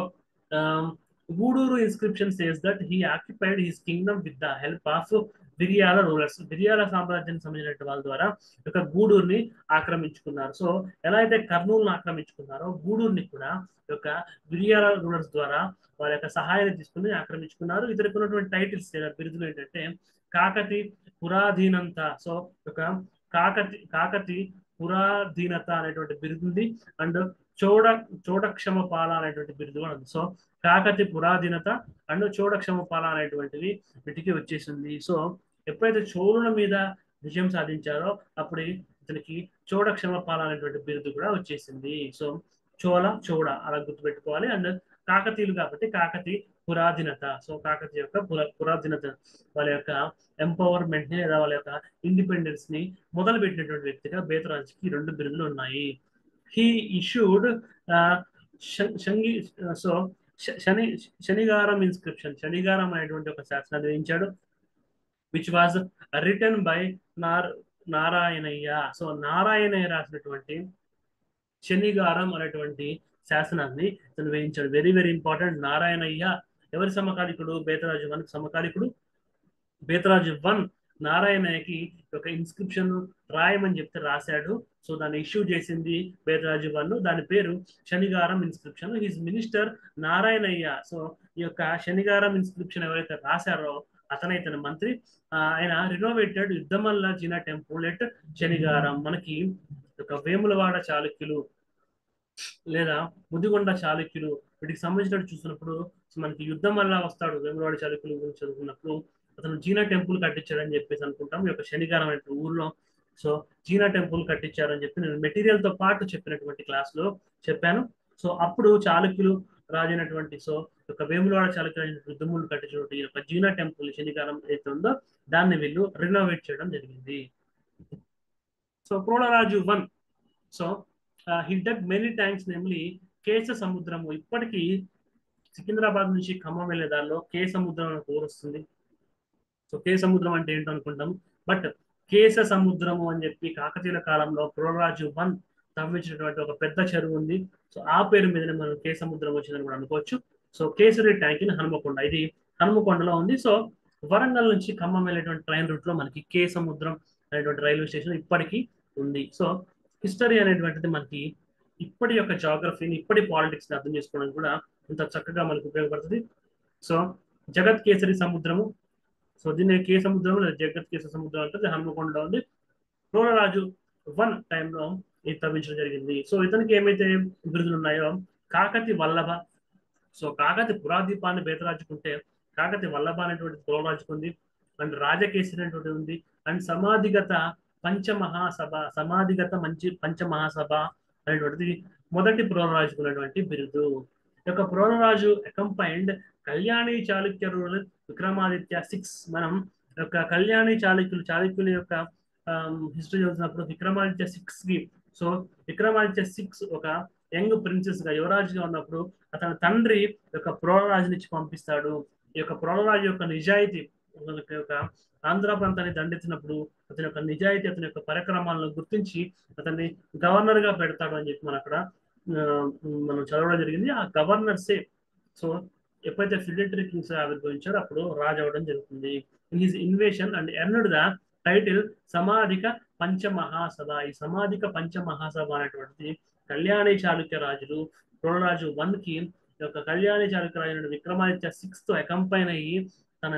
Guduru inscription says that he occupied his kingdom with the help of Viriyala rulers. Viriyala సామ్రాజ్యానికి సంబంధించిన వాళ్ళ ద్వారా ఒక గూడూరుని ఆక్రమించుకున్నారు. సో ఎలా అయితే కర్నూలును ఆక్రమించుకున్నారో గూడూరుని కూడా యొక్క విరియాల రూలర్స్ ద్వారా వాళ్ళ యొక్క సహాయాన్ని తీసుకుని ఆక్రమించుకున్నారు. ఇతనికి ఉన్నటువంటి టైటిల్స్ లేదా బిరుదులు ఏంటంటే కాకతి పురాధీనంత. సో ఒక కాకతి పురాధీనత అనేటువంటి బిరుదు ఉంది. అండ్ చోడక్షమపాల అనేటువంటి బిరుదు కూడా ఉంది. సో కాకతి పురాధీనత అండ్ చోడక్షమపాల అనేటువంటివి వీటికి వచ్చేసింది. సో ఎప్పుడైతే చోళుల మీద విజయం సాధించారో అప్పుడు ఇతనికి చోడక్షమపాల అనేటువంటి బిరుదు కూడా వచ్చేసింది. సో చోడ అలా గుర్తుపెట్టుకోవాలి. అండ్ కాకతీయులు కాబట్టి కాకతి పురాధీనత. సో కాకతీయ యొక్క పురాధీనత వాళ్ళ యొక్క ఎంపవర్మెంట్ ని లేదా వాళ్ళ యొక్క ఇండిపెండెన్స్ ని మొదలు పెట్టినటువంటి వ్యక్తిగా బేతరాజుకి 2 బిరుదులు ఉన్నాయి. He issued Shanigaram inscription. Shanigaram అనేటువంటి ఒక శాసనాన్ని వేయించాడు, which was written by Narayanayya. So Narayanayya రాసినటువంటి శనిగారం అనేటువంటి శాసనాన్ని ఇతను వేయించాడు. Very very important. నారాయణయ్య ఎవరి సమకాలికుడు? బేతరాజు వన్ సమకాలికుడు. బేతరాజు వన్ నారాయణయ్యకి ఒక ఇన్స్క్రిప్షన్ రాయమని చెప్తే రాశాడు. సో దాన్ని ఇష్యూ చేసింది బేతరాజు వన్. దాని పేరు Shanigaram inscription. His minister Narayanaiah. So ఈ యొక్క శనిగారం ఇన్స్క్రిప్షన్ ఎవరైతే రాశారో అతనే ఇతని మంత్రి. ఆయన renovated యుద్ధమల్ల Jena temple at Shanigaram. మనకి ఒక వేములవాడ చాళుక్యులు లేదా ముదిగొండ చాళుక్యులు వీటికి సంబంధించినట్టు చూసినప్పుడు మనకి యుద్ధం వల్ల వస్తాడు. వేములవాడ చాళుక్యుల గురించి చదువుకున్నప్పుడు అతను జీనా టెంపుల్ కట్టించాడని చెప్పేసి అనుకుంటాం ఈ యొక్క శనిగారం అనే ఊర్లో. సో జీనా టెంపుల్ కట్టించారని చెప్పి నేను మెటీరియల్ తో పాటు చెప్పినటువంటి క్లాస్ లో చెప్పాను. సో అప్పుడు చాళుక్యులు రాజైనటువంటి సో యొక్క వేములవాడ చాళుక్యులు యుద్ధములు కట్టించినటువంటి ఈ యొక్క జీనా టెంపుల్ శనిగారం ఏదైతే ఉందో దాన్ని వీళ్ళు రినోవేట్ చేయడం జరిగింది. So Prolaraju one. So he dug many tanks, namely Kesa Samudram. ఇప్పటికీ సికింద్రాబాద్ నుంచి ఖమ్మం వెళ్ళే దారిలో కే సముద్రం అనే ఊరు వస్తుంది. సో కే సముద్రం అంటే ఏంటో అనుకుంటాం, బట్ కేశ సముద్రము అని చెప్పి కాకతీయుల కాలంలో ప్రోళరాజు వన్ తవ్వించినటువంటి ఒక పెద్ద చెరువు ఉంది. సో ఆ పేరు మీదనే మనం కే సముద్రం వచ్చిందని కూడా అనుకోవచ్చు. So Kesari tank in Hanumakonda, ఇది హనుమకొండలో ఉంది. సో వరంగల్ నుంచి ఖమ్మం వెళ్ళేటువంటి ట్రైన్ రూట్ లో మనకి కే సముద్రం అనేటువంటి రైల్వే స్టేషన్ ఇప్పటికీ ఉంది. సో హిస్టరీ అనేటువంటిది మనకి ఇప్పటి యొక్క జాగ్రఫీని ఇప్పటి పాలిటిక్స్ ని అర్థం చేసుకోవడానికి కూడా ఇంత చక్కగా మనకు ఉపయోగపడుతుంది. సో జగత్ కేసరి సముద్రము, సో దీన్ని కే సముద్రం లేదా జగత్ కేసరి సముద్రం అంటే హనుమకొండలో ఉంది. ప్రోళరాజు వన్ టైంలో ఇది తవ్వించడం జరిగింది. సో ఇతనికి ఏమైతే బిరుదులు ఉన్నాయో కాకతి వల్లభ. సో కాకతి పురాదీపాన్ని బేతరాజుకుంటే కాకతి వల్లభ అనేటువంటి ప్రోళరాజుకుంది. అండ్ రాజకేసరి అనేటువంటి ఉంది. అండ్ సమాధిగత పంచమహాసభ, సమాధిగత మంచి పంచమహాసభ అనేటువంటిది మొదటి ప్రోళరాజుకున్నటువంటి బిరుదు. ఈ యొక్క ప్రోళరాజు అకంపైన్డ్ కళ్యాణి చాళుక్య రూల్ విక్రమాదిత్య 6. మనం యొక్క కళ్యాణి చాళుక్యుల యొక్క హిస్టరీ చదువుతున్నప్పుడు విక్రమాదిత్య 6 కి, సో విక్రమాదిత్య 6 ఒక యంగ్ ప్రిన్సెస్ గా యువరాజుగా ఉన్నప్పుడు అతని తండ్రి యొక్క ప్రోళరాజునిచ్చి పంపిస్తాడు. ఈ యొక్క ప్రోళరాజు యొక్క నిజాయితీ యొక్క ఆంధ్ర ప్రాంతాన్ని దండెత్తినప్పుడు అతని యొక్క నిజాయితీ అతని యొక్క పరిక్రమాలను గుర్తించి అతన్ని గవర్నర్ గా పెడతాడు అని చెప్పి మనం అక్కడ మనం చదవడం జరిగింది. ఆ గవర్నర్సే సో ఎప్పుడైతే ఫిడెంటరీ కింగ్స్ ఆవిర్భవించారో అప్పుడు రాజు అవ్వడం జరుగుతుంది. In his invasion and earned the title సమాధిక పంచమహాసభ. ఈ సమాధిక పంచమహాసభ అనేటువంటిది కళ్యాణి చాళుక్య రాజులు ప్రోళరాజు వన్ కి యొక్క కళ్యాణి చాళుక్య రాజు విక్రమాదిత్య 6 తో అకంపైన్ అయ్యి తన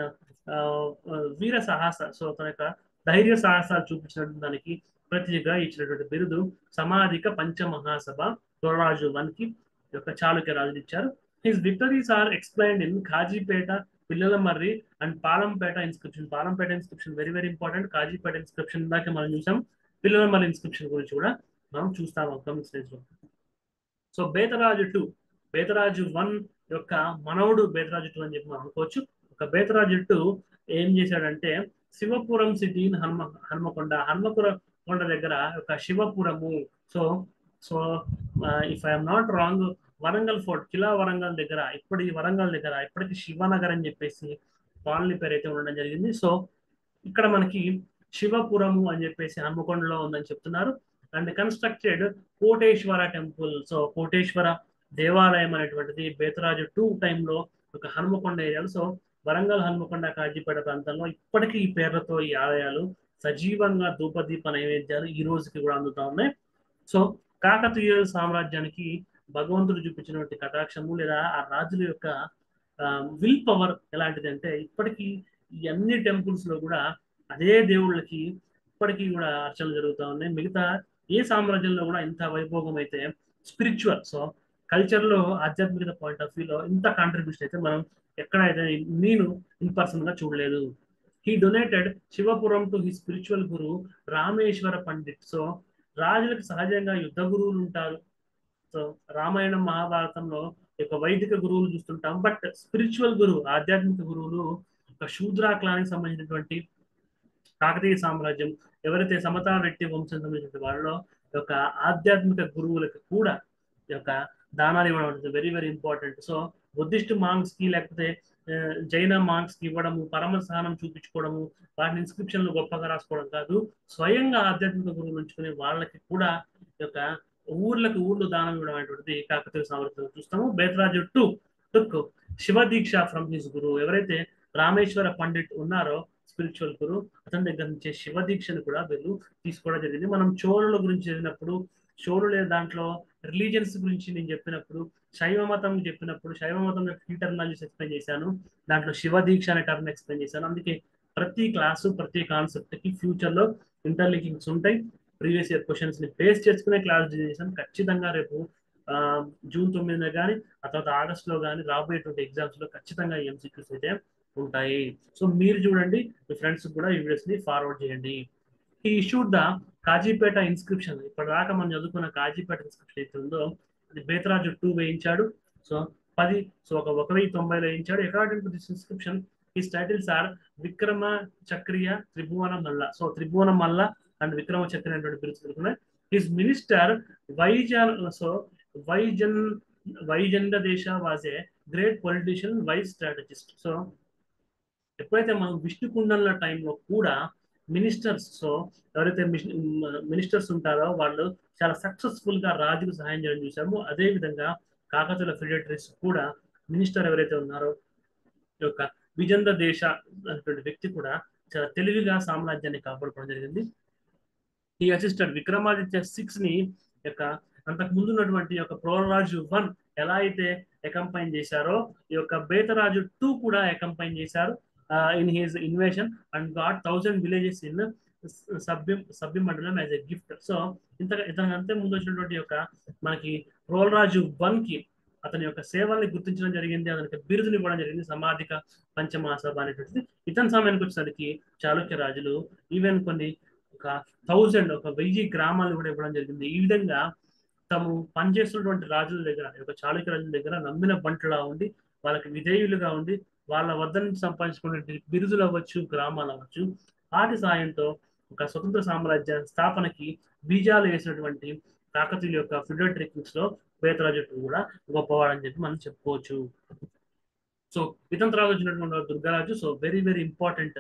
వీర సాహస, సో తన యొక్క ధైర్య సాహసాలు చూపించినటువంటి దానికి ప్రతిగా ఇచ్చినటువంటి బిరుదు సమాధిక పంచమహాసభ ప్రోళరాజు వన్ కి యొక్క చాళుక్య రాజులు ఇచ్చారు. His victories are explained in Kazipet, Pillalamarri and Palampet inscription. Palampet inscription very very important. Kazipet inscription దాకా మనం చూసాం. పిల్లలమర్రి ఇన్స్క్రిప్షన్ గురించి కూడా మనం చూస్తాం అప్కమింగ్ స్టేజ్ లో. సో బేతరాజు 2, బేతరాజు 1 యొక్క మనవుడు బేతరాజు 2 అని చెప్పి మనం అనుకోవచ్చు. ఒక బేతరాజు 2 ఏం చేశాడంటే శివపురం సిటీ హన్మకొండ కొండ దగ్గర ఒక Shivapuram. So so if I'm not wrong Warangal fort, Khila Warangal దగ్గర, వరంగల్ దగ్గర ఇప్పటికి శివనగర్ అని చెప్పేసి కాలనీ పేరు అయితే ఉండడం జరిగింది. సో ఇక్కడ మనకి శివపురము అని చెప్పేసి హన్మకొండలో ఉందని చెప్తున్నారు. And constructed Koteshwara temple. So Koteshwara దేవాలయం అనేటువంటిది బేతరాజు 2 టైంలో ఒక హన్మకొండ ఏరియాలో, సో వరంగల్, హన్మకొండ, కాజీపేట ప్రాంతాల్లో ఇప్పటికీ ఈ పేర్లతో ఈ ఆలయాలు సజీవంగా ధూపదీప నైవేద్యాలు ఈ రోజుకి కూడా అందుతా ఉన్నాయి. సో కాకతీయ సామ్రాజ్యానికి భగవంతుడు చూపించినటువంటి కటాక్షము లేదా ఆ రాజుల యొక్క విల్ పవర్ ఎలాంటిది అంటే ఇప్పటికీ ఈ అన్ని టెంపుల్స్ లో కూడా అదే దేవుళ్ళకి ఇప్పటికీ కూడా అర్చనలు జరుగుతూ ఉన్నాయి. మిగతా ఏ సామ్రాజ్యంలో కూడా ఇంత వైభోగం అయితే స్పిరిచువల్, సో కల్చర్ లో ఆధ్యాత్మికత పాయింట్ ఆఫ్ వ్యూలో ఇంత కాంట్రిబ్యూషన్ అయితే మనం ఎక్కడైతే నేను ఇన్ పర్సన్ గా చూడలేదు. He donated Shivapuram to he spiritual guru Rameshwara Pandit. So రాజులకు సహజంగా యుద్ధ గురువులు ఉంటారు. సో రామాయణం, మహాభారతంలో యొక్క వైదిక గురువులు చూస్తుంటాం. బట్ స్పిరిచువల్ గురువు, ఆధ్యాత్మిక గురువులు ఒక శూద్ర క్లానికి సంబంధించినటువంటి కాకతీయ సామ్రాజ్యం ఎవరైతే సమతా రెడ్డి వంశం సంబంధించిన వాళ్ళలో యొక్క ఆధ్యాత్మిక గురువులకు కూడా యొక్క దానాలు ఇవ్వడం very very important. So Buddhist monks కి లేకపోతే జైన మాంగ్స్ కి ఇవ్వడము, పరమ సహనం చూపించుకోవడము, వాటిని ఇన్స్క్రిప్షన్లు గొప్పగా రాసుకోవడం కాదు, స్వయంగా ఆధ్యాత్మిక గురువులు ఉంచుకునే వాళ్ళకి కూడా యొక్క ఊర్లకు ఊర్లు దానం ఇవ్వడం అనేటువంటిది కాకతీయ సామ్రాజ్యంలో చూస్తాము. బేతరాజు టుక్ శివ దీక్ష ఫ్రమ్ హిస్ గురు. ఎవరైతే రామేశ్వర పండిట్ ఉన్నారో స్పిరిచువల్ గురు, అతని దగ్గర నుంచి శివ దీక్షను కూడా వీళ్ళు తీసుకోవడం జరిగింది. మనం చోళుల గురించి చదివినప్పుడు, చోళుల దాంట్లో రిలీజియన్స్ గురించి నేను చెప్పినప్పుడు, శైవ మతం చెప్పినప్పుడు, శైవ మతం యొక్క కీ టర్మినాలజీస్ ఎక్స్ప్లెయిన్ చేశాను. దాంట్లో శివ దీక్ష అనే టర్మ్ ఎక్స్ప్లెయిన్ చేశాను. అందుకే ప్రతి క్లాసు ప్రతి కాన్సెప్ట్ కి ఫ్యూచర్ లో ఇంటర్లింకింగ్స్ ఉంటాయి. ప్రీవియస్ ఇయర్ క్వశ్చన్స్ ని బేస్ చేసుకునే క్లాస్ చేసాం. ఖచ్చితంగా రేపు జూన్ 9న కానీ ఆ తర్వాత ఆగస్ట్ లో కానీ రాబోయేటువంటి ఎగ్జామ్స్ లో ఖచ్చితంగా ఎంసీక్యూస్ అయితే ఉంటాయి. సో మీరు చూడండి, మీ ఫ్రెండ్స్ కూడా ఈ వీడియోస్ ని ఫార్వర్డ్ చేయండి. ఈ ఇష్యూడ్ ద కాజీపేట ఇన్స్క్రిప్షన్. ఇప్పటిదాకా మనం చదువుకున్న కాజీపేట ఇన్స్క్రిప్షన్ అయితే ఉందో అది బేతరాజు 2 వేయించాడు. సో 10 సో ఒక 1090లో వేయించాడు. According to this inscription his titles are Vikrama చక్రియ త్రిభువన మల్ల. సో త్రిభువన మల్ల అండ్ విక్రమ చక్రి అనేటువంటి బిరుదులు. His minister Vaijan so Vaijan వైజండ దేశ was a great politician wise strategist. So ఎప్పుడైతే మనం విష్ణు కుండల టైంలో కూడా మినిస్టర్స్, సో ఎవరైతే మినిస్టర్స్ ఉంటారో వాళ్ళు చాలా సక్సెస్ఫుల్ గా రాజుకు సహాయం చేయడం చూసాము. అదే విధంగా కాకతీయుల ఫెడరేటరీస్ కూడా మినిస్టర్ ఎవరైతే ఉన్నారో ఈ యొక్క విజంద దేశ అనేటువంటి వ్యక్తి కూడా చాలా తెలివిగా సామ్రాజ్యాన్ని కాపాడుకోవడం జరిగింది. ఈ అసిస్టెంట్ విక్రమాదిత్య 6 ని యొక్క అంతకు ముందు ఉన్నటువంటి యొక్క ప్రోలరాజు 1 ఎలా అయితే అకంపైన్ చేశారో ఈ యొక్క బేతరాజు 2 కూడా అకంపైన్ చేశారు in his invasion and got 1000 villages in సభ్య మండలం యాజ్ ఎ గిఫ్ట్. సో ఇంతకంటే ముందు వచ్చినటువంటి యొక్క మనకి ప్రోలరాజు 1 కి అతని యొక్క సేవల్ని గుర్తించడం జరిగింది. అతనికి బిరుదుని ఇవ్వడం జరిగింది, సమాధిక పంచమహాసభ అనేటువంటిది. ఇతని సమయానికి వచ్చేసరికి చాళుక్య రాజులు ఈవెన్ కొన్ని ఒక 1000 గ్రామాలు కూడా ఇవ్వడం జరిగింది. ఈ విధంగా తాము పనిచేస్తున్నటువంటి రాజుల దగ్గర, ఒక చాళుక్య రాజుల దగ్గర నమ్మిన బంటులా ఉండి, వాళ్ళకి విధేయులుగా ఉండి, వాళ్ళ వద్ద నుంచి సంపాదించుకునే బిరుదులు అవ్వచ్చు, గ్రామాలు అవ్వచ్చు, వాటి సాయంతో ఒక స్వతంత్ర సామ్రాజ్య స్థాపనకి బీజాలు వేసినటువంటి కాకతీయుల యొక్క ఫిడరల్ కింగ్స్ లో బేతరాజు కూడా గొప్పవాడని చెప్పి మనం చెప్పుకోవచ్చు. సో ఇతని తర్వాత వచ్చినటువంటి Durgaraju, so very very important.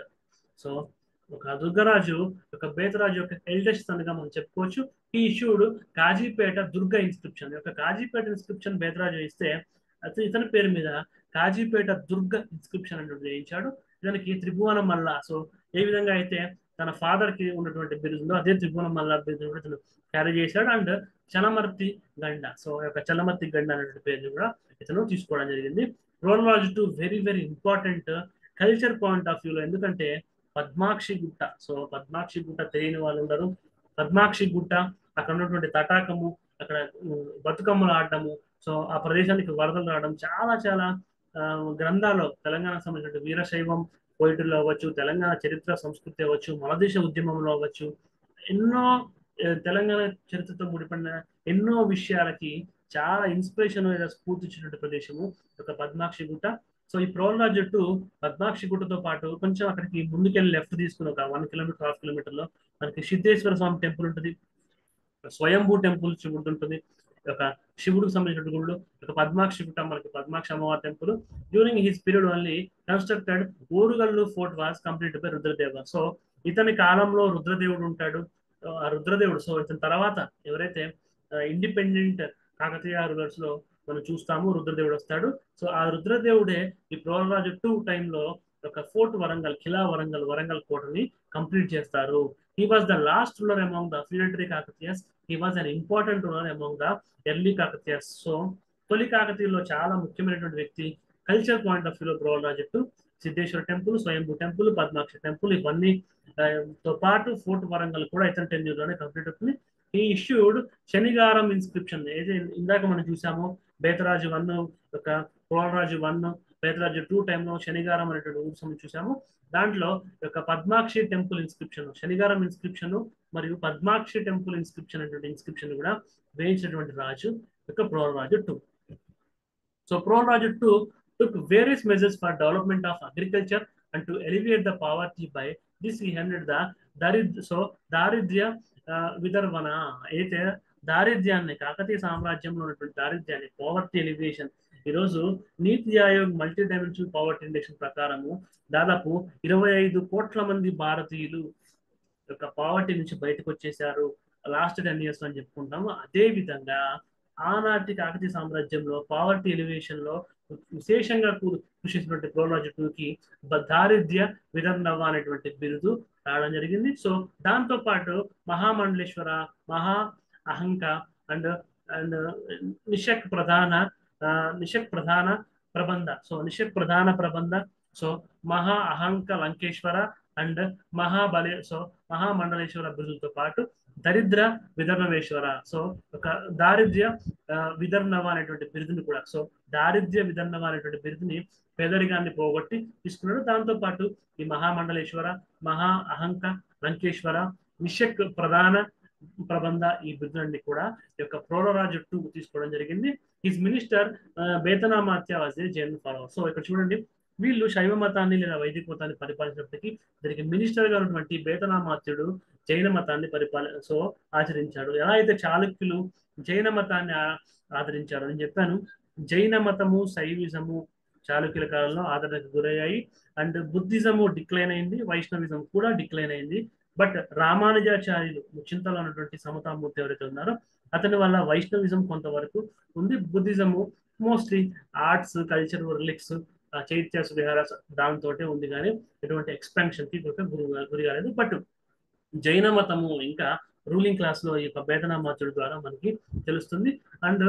So ఒక దుర్గరాజు యొక్క బేతరాజు యొక్క ఎల్డెస్ట్ సన్ గా మనం చెప్పుకోవచ్చు. ఈ ఇష్యూడ్ కాజీపేట దుర్గ ఇన్స్క్రిప్షన్. యొక్క కాజీపేట ఇన్స్క్రిప్షన్ బేతరాజు ఇస్తే ఇతని పేరు మీద కాజీపేట దుర్గ ఇన్స్క్రిప్షన్ అనేది చేయించాడు. ఇతనికి త్రిభువన మల్ల, సో ఏ విధంగా అయితే తన ఫాదర్ కి ఉన్నటువంటి బిరుదులో అదే త్రిభువన మల్ల బిరుదు కూడా ఇతను క్యారీ చేశాడు. అండ్ చలమర్తి గండ, సో యొక్క చలమర్తి గండ అనేటువంటి పేరు కూడా ఇతను తీసుకోవడం జరిగింది. Prolaraju 2 very very important culture point of వ్యూలో. ఎందుకంటే పద్మాక్షి గుట్ట, సో పద్మాక్షి గుట్ట తెలియని వాళ్ళు ఉండరు. పద్మాక్షి గుట్ట, అక్కడ ఉన్నటువంటి తటాకము, అక్కడ బతుకమ్మలు ఆడటము, సో ఆ ప్రదేశానికి వరదలు రావడం, చాలా చాలా గ్రంథాల్లో తెలంగాణకు సంబంధించిన వీరశైవం పోయిటర్లో అవ్వచ్చు, తెలంగాణ చరిత్ర సంస్కృతి అవ్వచ్చు, మనదేశ ఉద్యమంలో అవ్వచ్చు, ఎన్నో తెలంగాణ చరిత్రతో ముడిపడిన ఎన్నో విషయాలకి చాలా ఇన్స్పిరేషన్ స్ఫూర్తి ఇచ్చినటువంటి ప్రదేశము ఒక పద్మాక్షి గుట్ట. సో ఈ ప్రోలరాజు 2 పద్మాక్షి గుట్టతో పాటు కొంచెం అక్కడికి ముందుకెళ్ళి లెఫ్ట్ తీసుకుని ఒక 1 కిలోమీటర్ 1/2 కిలోమీటర్ లో మనకి సిద్ధేశ్వర స్వామి టెంపుల్ ఉంటుంది, స్వయంభూ టెంపుల్ శివుడు ఉంటుంది, ఒక శివుడికి సంబంధించిన గుళ్ళు, ఒక పద్మాక్షి గుట్ట మనకి పద్మాక్షి అమ్మవారి temple. During his period only constructed Orugallu fort was complete by Rudradeva. So ఇతని కాలంలో రుద్రదేవుడు ఉంటాడు. ఆ రుద్రదేవుడు, సో ఇతని తర్వాత ఎవరైతే ఇండిపెండెంట్ కాకతీయ రూలర్స్ లో మనం చూస్తాము రుద్రదేవుడు వస్తాడు. సో ఆ రుద్రదేవుడే ఈ ప్రోలరాజు 2 టైంలో ఒక ఫోర్ట్ వరంగల్, ఖిలా వరంగల్, వరంగల్ కోటని కంప్లీట్ చేస్తారు. He was the last ruler among the federal Kakatiyas. He was an important ruler among the early Kakatiyas. So తొలి కాకతీయుల్లో చాలా ముఖ్యమైనటువంటి వ్యక్తి. కల్చర్ పాయింట్ ఆఫ్ వ్యూలో Prolaraju 2 Siddheshwara temple, Swayambhu temple, Padmakshi temple ఇవన్నీ తో పాటు ఫోర్ట్ వరంగల్ కూడా ఇతని టెన్యూర్ లోనే కంప్లీట్ అవుతుంది. ఈ ఇష్యూడ్ శనిగారం ఇన్స్క్రిప్షన్. ఏదైతే ఇందాక మనం చూసామో బేతరాజు 1 ఒక ప్రోలరాజు 1 బేతరాజు 2 టైంలో శనిగారం అనేటువంటి ఊరు చూసాము. దాంట్లో యొక్క Padmakshi temple inscription, Shanigaram inscription మరియు పద్మాక్షి టెంపుల్ ఇన్స్క్రిప్షన్ అనేటువంటి ఇన్స్క్రిప్షన్ కూడా వేయించినటువంటి రాజు యొక్క Prolaraju 2. So Prolaraju 2 took various measures for development of agriculture and to alleviate the poverty. By this he ended the దారిద్ర్య విదర్వన. అయితే దారిద్ర్యాన్ని, కాకతీయ సామ్రాజ్యంలో ఉన్నటువంటి దారిద్ర్యాన్ని, పవర్టీ ఎలివేషన్, ఈరోజు నీతి Aayog multi dimensional poverty index ప్రకారము దాదాపు 25 కోట్ల మంది భారతీయులు యొక్క పావర్టీ నుంచి బయటకు వచ్చేసారు. లాస్ట్ 10 years అని చెప్పుకుంటాము. అదే విధంగా ఆనాటి కాకతీయ సామ్రాజ్యంలో పావర్టీ ఎలివేషన్ లో విశేషంగా కృషి చేసినటువంటి ప్రోలాజు టూకి దారిద్ర్య విదర్నవ అనేటువంటి బిరుదు రావడం జరిగింది. సో దాంతో పాటు మహామండలేశ్వర, మహా అహంక అండ్ అండ్ నిషక్ ప్రధాన నిషక్ ప్రధాన ప్రబంధ, సో నిషక్ ప్రధాన ప్రబంధ, సో మహా అహంక లంకేశ్వర అండ్ మహాబలే, సో మహామండలేశ్వర బిరుదుతో పాటు దరిద్ర విదర్ణవేశ్వర, సో ఒక దారిద్ర్య విదర్ణవ అనేటువంటి బిరుదుని కూడా, సో దారిద్ర్య విదర్ణవ అనేటువంటి బిరుదుని పేదరికాన్ని పోగొట్టి తీసుకున్నాడు. దాంతో పాటు ఈ మహామండలేశ్వర, మహా అహంక లంకేశ్వర, నిషక్ ప్రధాన ప్రబంధ ఈ బిరుదులన్నీ కూడా ఈ యొక్క ప్రోలరాజు టూ తీసుకోవడం జరిగింది. His minister Betanamatya was a Jain follower. So ఇక్కడ చూడండి, వీళ్ళు శైవ మతాన్ని లేదా వైదిక మతాన్ని పరిపాలించినప్పటికీ దానికి మినిస్టర్ గా ఉన్నటువంటి బేతనామాత్యుడు జైన మతాన్ని ఆచరించాడు. ఎలా అయితే చాళుక్యులు జైన మతాన్ని ఆదరించారు అని చెప్పాను, జైన మతము శైవిజము చాళుక్యుల కాలంలో ఆదరణకు గురయ్యాయి. అండ్ బుద్ధిజము డిక్లైన్ అయింది, వైష్ణవిజం కూడా డిక్లైన్ అయింది. బట్ రామానుజాచార్యులు చింతలో ఉన్నటువంటి సమతామూర్తి ఎవరైతే ఉన్నారో అతని వల్ల వైష్ణవిజం కొంతవరకు ఉంది. బుద్ధిజము mostly arts, culture, relics, Chaitya విహార దాంతో ఉంది, కానీ ఎటువంటి ఎక్స్పాన్షన్ కి గురి కాలేదు. బట్ జైన మతము ఇంకా రూలింగ్ క్లాస్ లో ఈ యొక్క బేతనామాత్యుడు ద్వారా మనకి తెలుస్తుంది. అండ్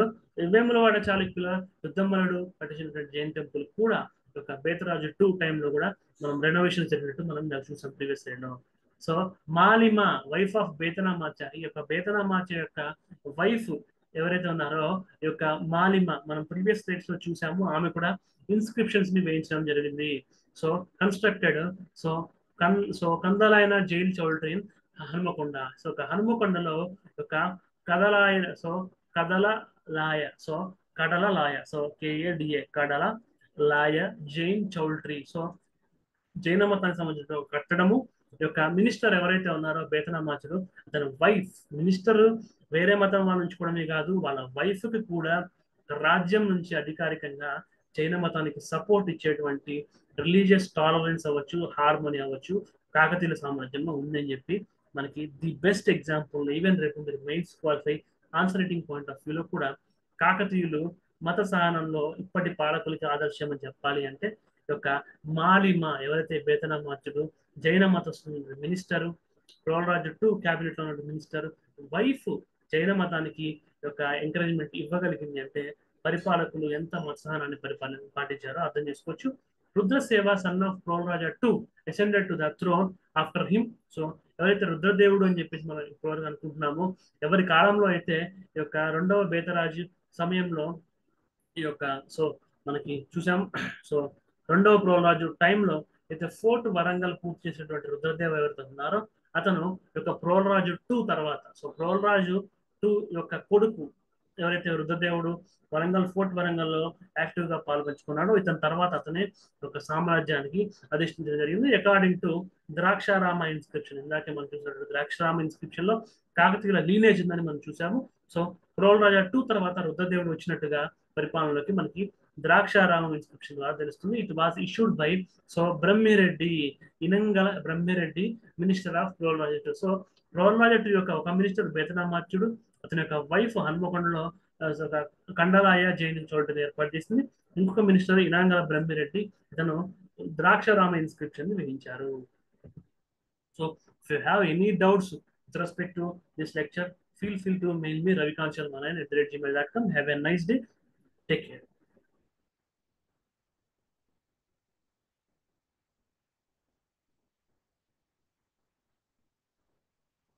వేములవాడ చాళుక్యుల యుద్ధమ్మలుడు కట్టించినటువంటి జైన్ టెంపుల్ కూడా యొక్క బేతరాజు టూ టైంలో కూడా మనం రెనోవేషన్ జరిగినట్టు మనం చూసాం ప్రీవియస్ లో. సో మాలిమ వైఫ్ ఆఫ్ బేతనామాచ, ఈ యొక్క బేతనామాచ యొక్క వైఫ్ ఎవరైతే ఉన్నారో ఈ యొక్క మాలిమ మనం ప్రీవియస్ స్లైడ్స్ లో చూసాము, ఆమె కూడా ఇన్స్క్రిప్షన్స్ ని వేయించడం జరిగింది. సో కన్స్ట్రక్టెడ్, సో కందలైన జైల్ చౌల్ట్రీన్ హనుమకొండ. సో హనుమకొండలో ఒక Kadalaya, so Kadalalaya, so Kadalalaya, so KADA Kadalalaya Jain choultry, so జైన మతానికి సంబంధించిన కట్టడము. యొక్క మినిస్టర్ ఎవరైతే ఉన్నారో బేతనామాచుడు, అతని వైఫ్, మినిస్టర్ వేరే మతం వాళ్ళ నుంచి కూడా కాదు, వాళ్ళ వైఫ్ కి కూడా రాజ్యం నుంచి అధికారికంగా జైన మతానికి సపోర్ట్ ఇచ్చేటువంటి రిలీజియస్ టాలరెన్స్ అవ్వచ్చు, హార్మోని అవ్వచ్చు కాకతీయుల సామ్రాజ్యంలో ఉందని చెప్పి మనకి ది బెస్ట్ ఎగ్జాంపుల్. ఈవెన్ రేపు మీరు mains qualify answer writing point of వ్యూలో కూడా కాకతీయులు మత సహనంలో ఇప్పటి పాలకులకి ఆదర్శం అని చెప్పాలి అంటే యొక్క మాలిమ ఎవరైతే బేతనామాచుడు జైన మత మినిస్టరు, ప్రోలరాజు టూ క్యాబినెట్ లో ఉన్న మినిస్టర్ వైఫ్ జైన మతానికి యొక్క ఎంకరేజ్మెంట్ ఇవ్వగలిగింది అంటే పరిపాలకులు ఎంత మత సహనాన్ని పాటించారో అర్థం చేసుకోవచ్చు. Rudradeva son of Prolaraju two ascended to the throne after him. So ఎవరైతే రుద్రదేవుడు అని చెప్పేసి మనం ఇప్పుడు అనుకుంటున్నామో, ఎవరి కాలంలో అయితే ఈ యొక్క రెండవ బేతరాజు సమయంలో ఈ యొక్క సో మనకి చూసాం. సో రెండవ ప్రోలరాజు టైంలో అయితే ఫోర్ట్ వరంగల్ పూర్తి చేసినటువంటి రుద్రదేవ ఎవరైతే ఉన్నారో అతను యొక్క ప్రోలరాజు టూ తర్వాత, సో ప్రోలరాజు టూ యొక్క కొడుకు ఎవరైతే రుద్రదేవుడు వరంగల్ ఫోర్ట్ వరంగల్లో యాక్టివ్ గా పాల్పంచుకున్నాడో ఇతని తర్వాత అతనే ఒక సామ్రాజ్యానికి అధిష్ఠించడం జరిగింది. అకార్డింగ్ టు ద్రాక్షారామ ఇన్స్క్రిప్షన్, ఇందాకే మనం చూసినటువంటి ద్రాక్షారామ ఇన్స్క్రిప్షన్ లో కాకతీయుల లీనేజ్ ఉందని మనం చూసాము. సో ప్రోలరాజు టూ తర్వాత రుద్రదేవుడు వచ్చినట్టుగా పరిపాలనలోకి మనకి ద్రాక్షారామం ఇన్స్క్రిప్షన్ ద్వారా తెలుస్తుంది. It was issued by so Brahmireddy, Inangala Brahmireddy, minister of Prolaraju two. So Prolaraju two యొక్క ఒక మినిస్టర్ బేతనామాచ్యుడు, అతని యొక్క వైఫ్ హనుమకొండలో కండలాయ జైన్ చోటు ఏర్పాటు చేసింది. ఇంకొక మినిస్టర్ ఇనాంగల బ్రహ్మిరెడ్డి, ఇతను ద్రాక్షారామ ఇన్స్క్రిప్షన్ ని వేయించారు. So if you have any doubts with respect to this lecture, feel free to mail me ravikant@gmail.com. Have a nice day. Take care.